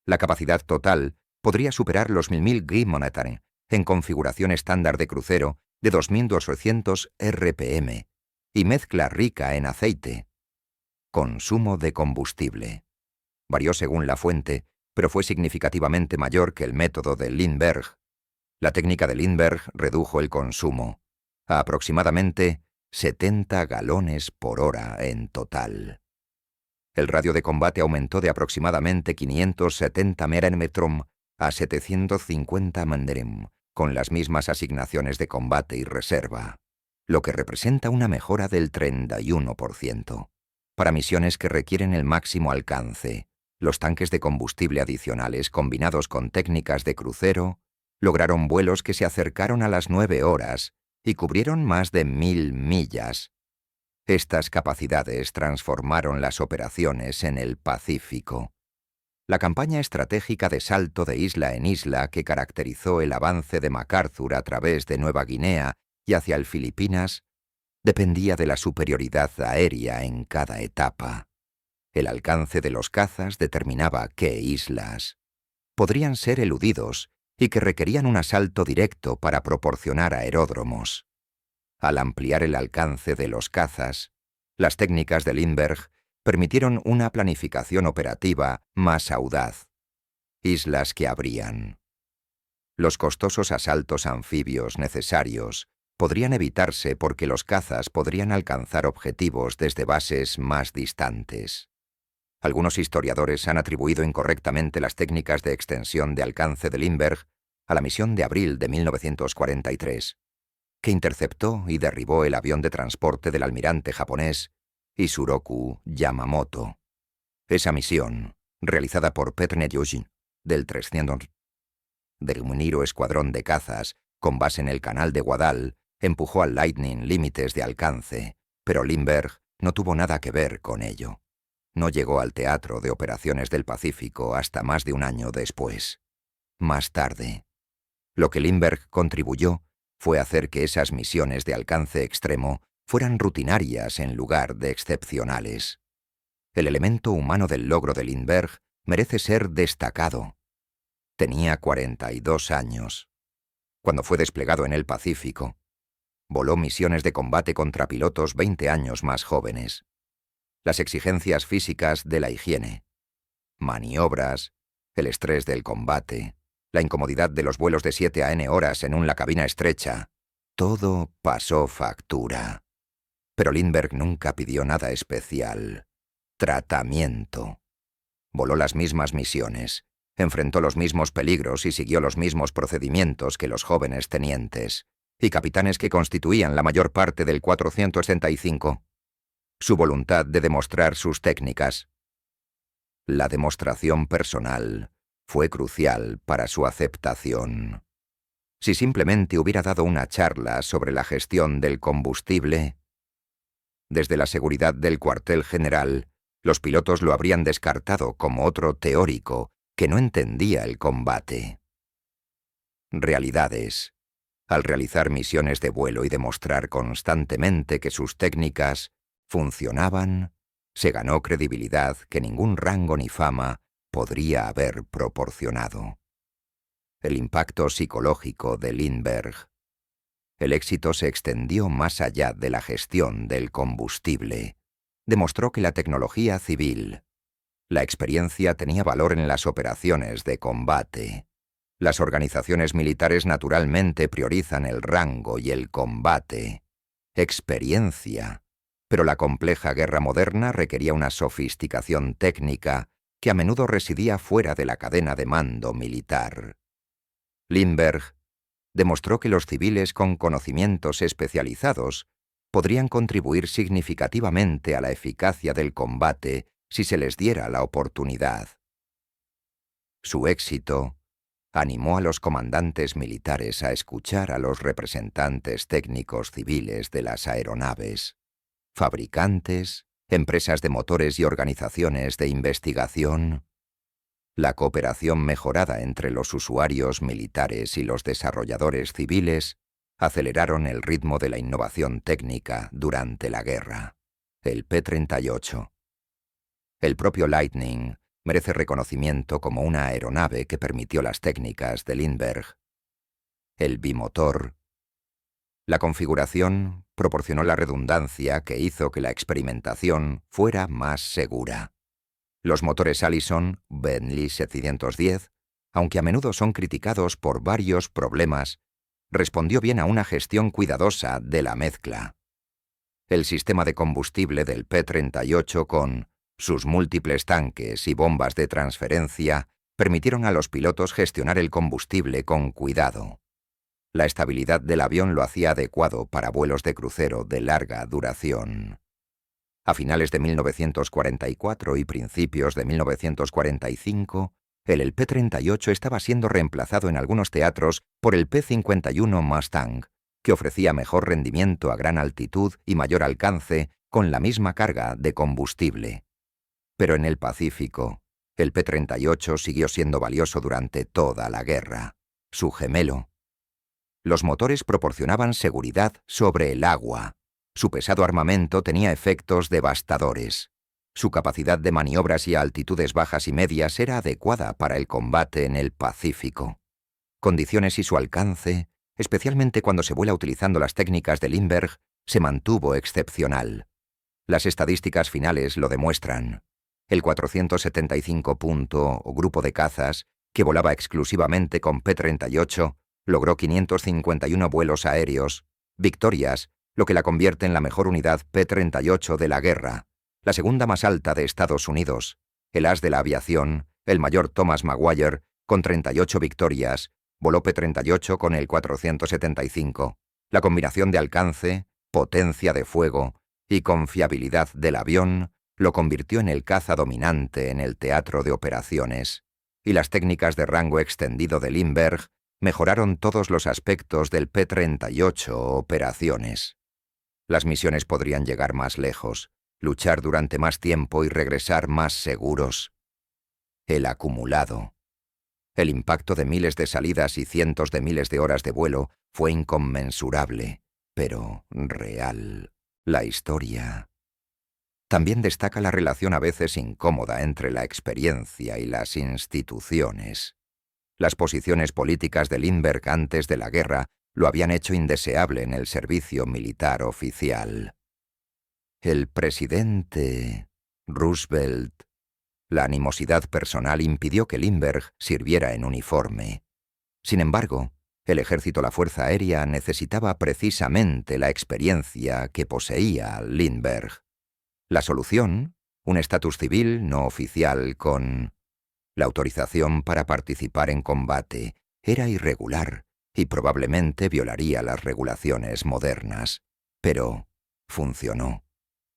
La capacidad total podría superar los 1000 Grimonetare en configuración estándar de crucero de 2200 RPM y mezcla rica en aceite. Consumo de combustible. Varió según la fuente, pero fue significativamente mayor que el método de Lindbergh. La técnica de Lindbergh redujo el consumo a aproximadamente 70 galones por hora en total. El radio de combate aumentó de aproximadamente 570 merenmetrum a 750 manderem, con las mismas asignaciones de combate y reserva, lo que representa una mejora del 31%. Para misiones que requieren el máximo alcance, los tanques de combustible adicionales combinados con técnicas de crucero lograron vuelos que se acercaron a las 9 horas y cubrieron más de 1000 millas. Estas capacidades transformaron las operaciones en el Pacífico. La campaña estratégica de salto de isla en isla que caracterizó el avance de MacArthur a través de Nueva Guinea y hacia el Filipinas dependía de la superioridad aérea en cada etapa. El alcance de los cazas determinaba qué islas podrían ser eludidos y que requerían un asalto directo para proporcionar aeródromos. Al ampliar el alcance de los cazas, las técnicas de Lindbergh permitieron una planificación operativa más audaz. Islas que abrían. Los costosos asaltos anfibios necesarios podrían evitarse porque los cazas podrían alcanzar objetivos desde bases más distantes. Algunos historiadores han atribuido incorrectamente las técnicas de extensión de alcance de Lindbergh a la misión de abril de 1943, que interceptó y derribó el avión de transporte del almirante japonés Isuroku Yamamoto. Esa misión, realizada por P-30 Yojin, del 300 del Muniro escuadrón de cazas, con base en el canal de Guadal, empujó al Lightning límites de alcance, pero Lindbergh no tuvo nada que ver con ello. No llegó al teatro de operaciones del Pacífico hasta más de un año después. Más tarde, lo que Lindbergh contribuyó fue hacer que esas misiones de alcance extremo fueran rutinarias en lugar de excepcionales. El elemento humano del logro de Lindbergh merece ser destacado. Tenía 42 años. Cuando fue desplegado en el Pacífico, voló misiones de combate contra pilotos 20 años más jóvenes. Las exigencias físicas de la higiene, maniobras, el estrés del combate, la incomodidad de los vuelos de 7 a N horas en una cabina estrecha, todo pasó factura. Pero Lindbergh nunca pidió nada especial. Tratamiento. Voló las mismas misiones, enfrentó los mismos peligros y siguió los mismos procedimientos que los jóvenes tenientes y capitanes que constituían la mayor parte del 465. Su voluntad de demostrar sus técnicas. La demostración personal fue crucial para su aceptación. Si simplemente hubiera dado una charla sobre la gestión del combustible, desde la seguridad del cuartel general, los pilotos lo habrían descartado como otro teórico que no entendía el combate. Realidades. Al realizar misiones de vuelo y demostrar constantemente que sus técnicas funcionaban, se ganó credibilidad que ningún rango ni fama podría haber proporcionado. El impacto psicológico de Lindbergh. El éxito se extendió más allá de la gestión del combustible. Demostró que la tecnología civil, la experiencia tenía valor en las operaciones de combate. Las organizaciones militares naturalmente priorizan el rango y el combate. Experiencia. Pero la compleja guerra moderna requería una sofisticación técnica que a menudo residía fuera de la cadena de mando militar. Lindbergh demostró que los civiles con conocimientos especializados podrían contribuir significativamente a la eficacia del combate si se les diera la oportunidad. Su éxito animó a los comandantes militares a escuchar a los representantes técnicos civiles de las aeronaves, fabricantes, empresas de motores y organizaciones de investigación. La cooperación mejorada entre los usuarios militares y los desarrolladores civiles aceleraron el ritmo de la innovación técnica durante la guerra. El P-38. El propio Lightning merece reconocimiento como una aeronave que permitió las técnicas de Lindbergh. El bimotor. La configuración proporcionó la redundancia que hizo que la experimentación fuera más segura. Los motores Allison Bentley 710, aunque a menudo son criticados por varios problemas, respondió bien a una gestión cuidadosa de la mezcla. El sistema de combustible del P-38 con sus múltiples tanques y bombas de transferencia permitieron a los pilotos gestionar el combustible con cuidado. La estabilidad del avión lo hacía adecuado para vuelos de crucero de larga duración. A finales de 1944 y principios de 1945, el P-38 estaba siendo reemplazado en algunos teatros por el P-51 Mustang, que ofrecía mejor rendimiento a gran altitud y mayor alcance con la misma carga de combustible. Pero en el Pacífico, el P-38 siguió siendo valioso durante toda la guerra. Su gemelo. Los motores proporcionaban seguridad sobre el agua. Su pesado armamento tenía efectos devastadores. Su capacidad de maniobras y a altitudes bajas y medias era adecuada para el combate en el Pacífico. Condiciones y su alcance, especialmente cuando se vuela utilizando las técnicas de Lindbergh, se mantuvo excepcional. Las estadísticas finales lo demuestran. El 475 o grupo de cazas, que volaba exclusivamente con P-38, logró 551 vuelos aéreos, victorias, lo que la convierte en la mejor unidad P-38 de la guerra, la segunda más alta de Estados Unidos. El as de la aviación, el mayor Thomas Maguire, con 38 victorias, voló P-38 con el 475. La combinación de alcance, potencia de fuego y confiabilidad del avión lo convirtió en el caza dominante en el teatro de operaciones, y las técnicas de rango extendido de Lindbergh mejoraron todos los aspectos del P-38 operaciones. Las misiones podrían llegar más lejos, luchar durante más tiempo y regresar más seguros. El acumulado. El impacto de miles de salidas y cientos de miles de horas de vuelo fue inconmensurable, pero real. La historia. También destaca la relación a veces incómoda entre la experiencia y las instituciones. Las posiciones políticas de Lindbergh antes de la guerra lo habían hecho indeseable en el servicio militar oficial. El presidente Roosevelt. La animosidad personal impidió que Lindbergh sirviera en uniforme. Sin embargo, el ejército, la Fuerza Aérea, necesitaba precisamente la experiencia que poseía Lindbergh. La solución, un estatus civil no oficial con la autorización para participar en combate, era irregular y probablemente violaría las regulaciones modernas. Pero funcionó.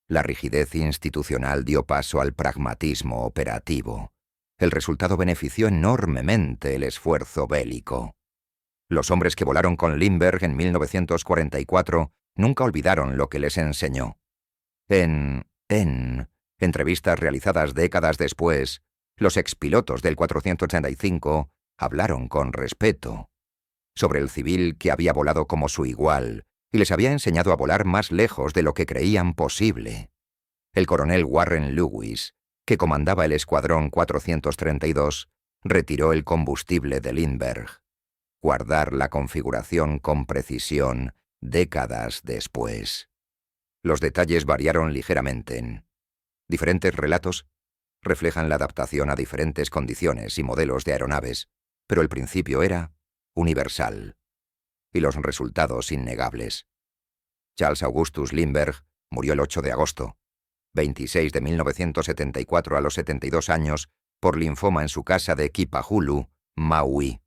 La rigidez institucional dio paso al pragmatismo operativo. El resultado benefició enormemente el esfuerzo bélico. Los hombres que volaron con Lindbergh en 1944 nunca olvidaron lo que les enseñó. En entrevistas realizadas décadas después, los expilotos del 485 hablaron con respeto sobre el civil que había volado como su igual y les había enseñado a volar más lejos de lo que creían posible. El coronel Warren Lewis, que comandaba el escuadrón 432, retiró el combustible de Lindbergh. Guardar la configuración con precisión décadas después. Los detalles variaron ligeramente. Diferentes relatos reflejan la adaptación a diferentes condiciones y modelos de aeronaves, pero el principio era universal. Y los resultados innegables. Charles Augustus Lindbergh murió el 8 de agosto, 26 de 1974 a los 72 años, por linfoma en su casa de Kipahulu, Maui.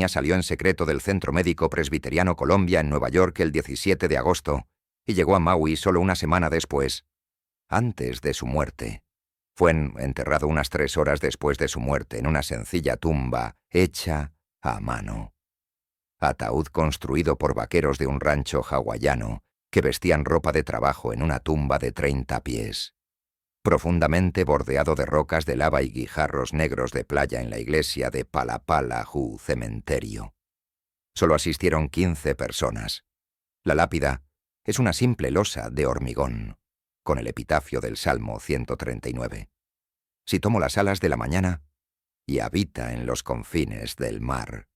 Salió en secreto del Centro Médico Presbiteriano Columbia en Nueva York el 17 de agosto y llegó a Maui solo una semana después, antes de su muerte. Fue enterrado unas 3 horas después de su muerte en una sencilla tumba hecha a mano. Ataúd construido por vaqueros de un rancho hawaiano que vestían ropa de trabajo en una tumba de 30 pies. Profundamente bordeado de rocas de lava y guijarros negros de playa en la iglesia de Palapalahu Cementerio. Solo asistieron 15 personas. La lápida es una simple losa de hormigón, con el epitafio del Salmo 139. Si tomo las alas de la mañana, y habita en los confines del mar.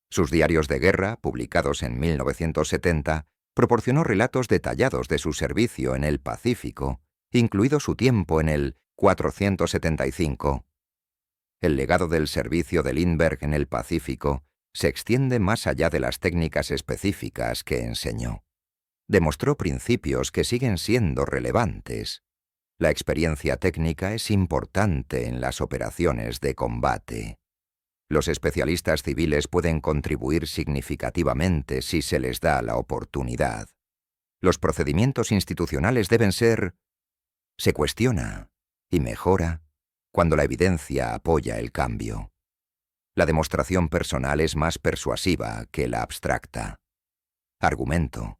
Sus diarios de guerra, publicados en 1970, proporcionó relatos detallados de su servicio en el Pacífico, incluido su tiempo en el 475. El legado del servicio de Lindbergh en el Pacífico se extiende más allá de las técnicas específicas que enseñó. Demostró principios que siguen siendo relevantes. La experiencia técnica es importante en las operaciones de combate. Los especialistas civiles pueden contribuir significativamente si se les da la oportunidad. Los procedimientos institucionales deben ser... Se cuestiona y mejora cuando la evidencia apoya el cambio. La demostración personal es más persuasiva que la abstracta. Argumento.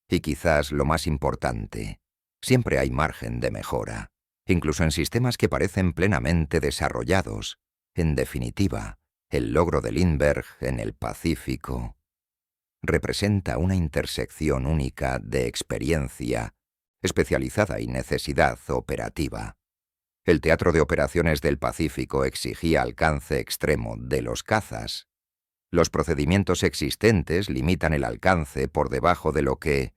Y quizás lo más importante, siempre hay margen de mejora, incluso en sistemas que parecen plenamente desarrollados. En definitiva, el logro de Lindbergh en el Pacífico representa una intersección única de experiencia especializada y necesidad operativa. El teatro de operaciones del Pacífico exigía alcance extremo de los cazas. Los procedimientos existentes limitan el alcance por debajo de lo que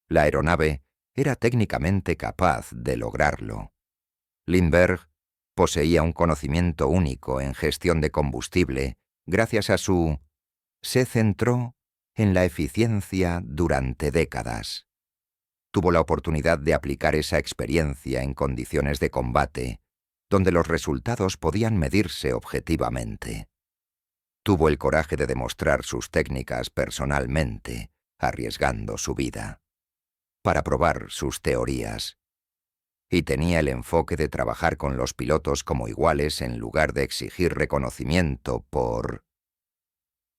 la aeronave era técnicamente capaz de lograrlo. Lindbergh poseía un conocimiento único en gestión de combustible gracias a su... Se centró en la eficiencia durante décadas. Tuvo la oportunidad de aplicar esa experiencia en condiciones de combate, donde los resultados podían medirse objetivamente. Tuvo el coraje de demostrar sus técnicas personalmente, arriesgando su vida, para probar sus teorías. Y tenía el enfoque de trabajar con los pilotos como iguales en lugar de exigir reconocimiento por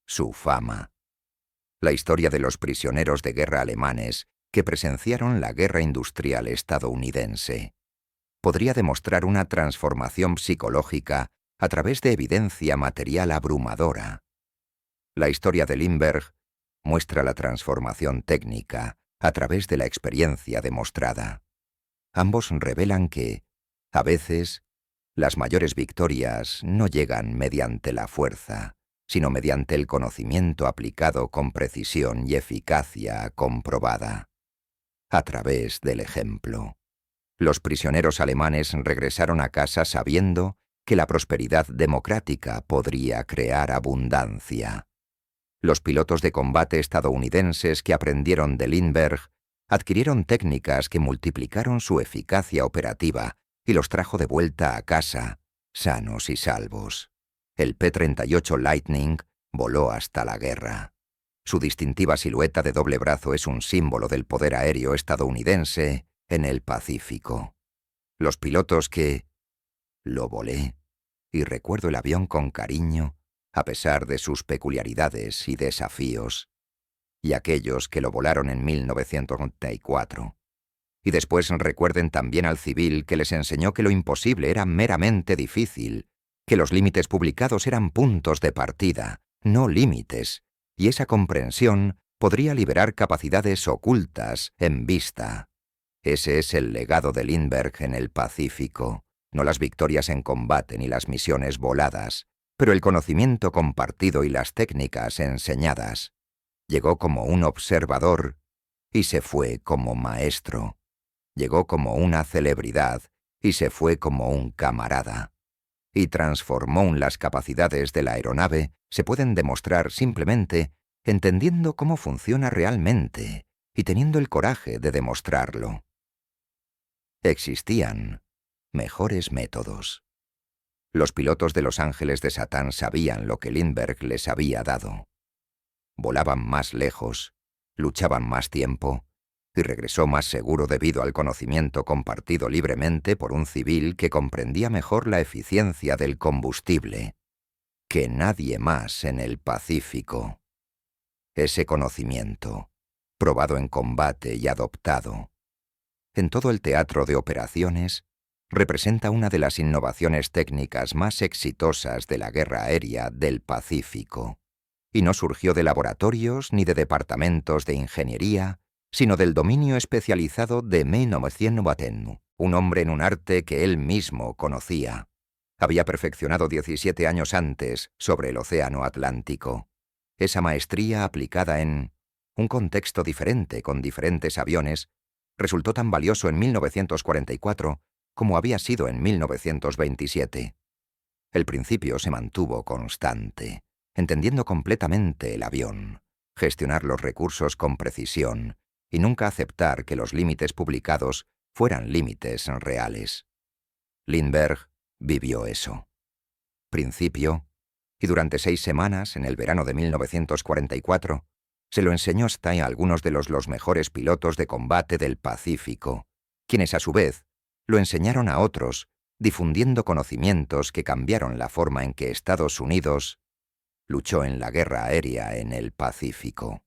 su fama. La historia de los prisioneros de guerra alemanes que presenciaron la guerra industrial estadounidense podría demostrar una transformación psicológica a través de evidencia material abrumadora. La historia de Lindbergh muestra la transformación técnica a través de la experiencia demostrada. Ambos revelan que, a veces, las mayores victorias no llegan mediante la fuerza, sino mediante el conocimiento aplicado con precisión y eficacia comprobada. A través del ejemplo. Los prisioneros alemanes regresaron a casa sabiendo que la prosperidad democrática podría crear abundancia. Los pilotos de combate estadounidenses que aprendieron de Lindbergh adquirieron técnicas que multiplicaron su eficacia operativa y los trajo de vuelta a casa, sanos y salvos. El P-38 Lightning voló hasta la guerra. Su distintiva silueta de doble brazo es un símbolo del poder aéreo estadounidense en el Pacífico. Los pilotos que... Lo volé, y recuerdo el avión con cariño, a pesar de sus peculiaridades y desafíos, y aquellos que lo volaron en 1994. Y después recuerden también al civil que les enseñó que lo imposible era meramente difícil, que los límites publicados eran puntos de partida, no límites, y esa comprensión podría liberar capacidades ocultas en vista. Ese es el legado de Lindbergh en el Pacífico, no las victorias en combate ni las misiones voladas, pero el conocimiento compartido y las técnicas enseñadas. Llegó como un observador y se fue como maestro. Llegó como una celebridad y se fue como un camarada. Y transformó las capacidades de la aeronave se pueden demostrar simplemente entendiendo cómo funciona realmente y teniendo el coraje de demostrarlo. Existían mejores métodos. Los pilotos de los Ángeles de Satán sabían lo que Lindbergh les había dado. Volaban más lejos, luchaban más tiempo y regresó más seguro debido al conocimiento compartido libremente por un civil que comprendía mejor la eficiencia del combustible que nadie más en el Pacífico. Ese conocimiento, probado en combate y adoptado en todo el teatro de operaciones, representa una de las innovaciones técnicas más exitosas de la guerra aérea del Pacífico, y no surgió de laboratorios ni de departamentos de ingeniería, sino del dominio especializado de Meinhof Waten, un hombre en un arte que él mismo conocía. Había perfeccionado 17 años antes sobre el Océano Atlántico. Esa maestría aplicada en un contexto diferente con diferentes aviones resultó tan valioso en 1944 como había sido en 1927. El principio se mantuvo constante, entendiendo completamente el avión, gestionar los recursos con precisión y nunca aceptar que los límites publicados fueran límites reales. Lindbergh vivió eso. Principio, y durante 6 semanas, en el verano de 1944, se lo enseñó Stein a algunos de los mejores pilotos de combate del Pacífico, quienes a su vez lo enseñaron a otros, difundiendo conocimientos que cambiaron la forma en que Estados Unidos luchó en la guerra aérea en el Pacífico.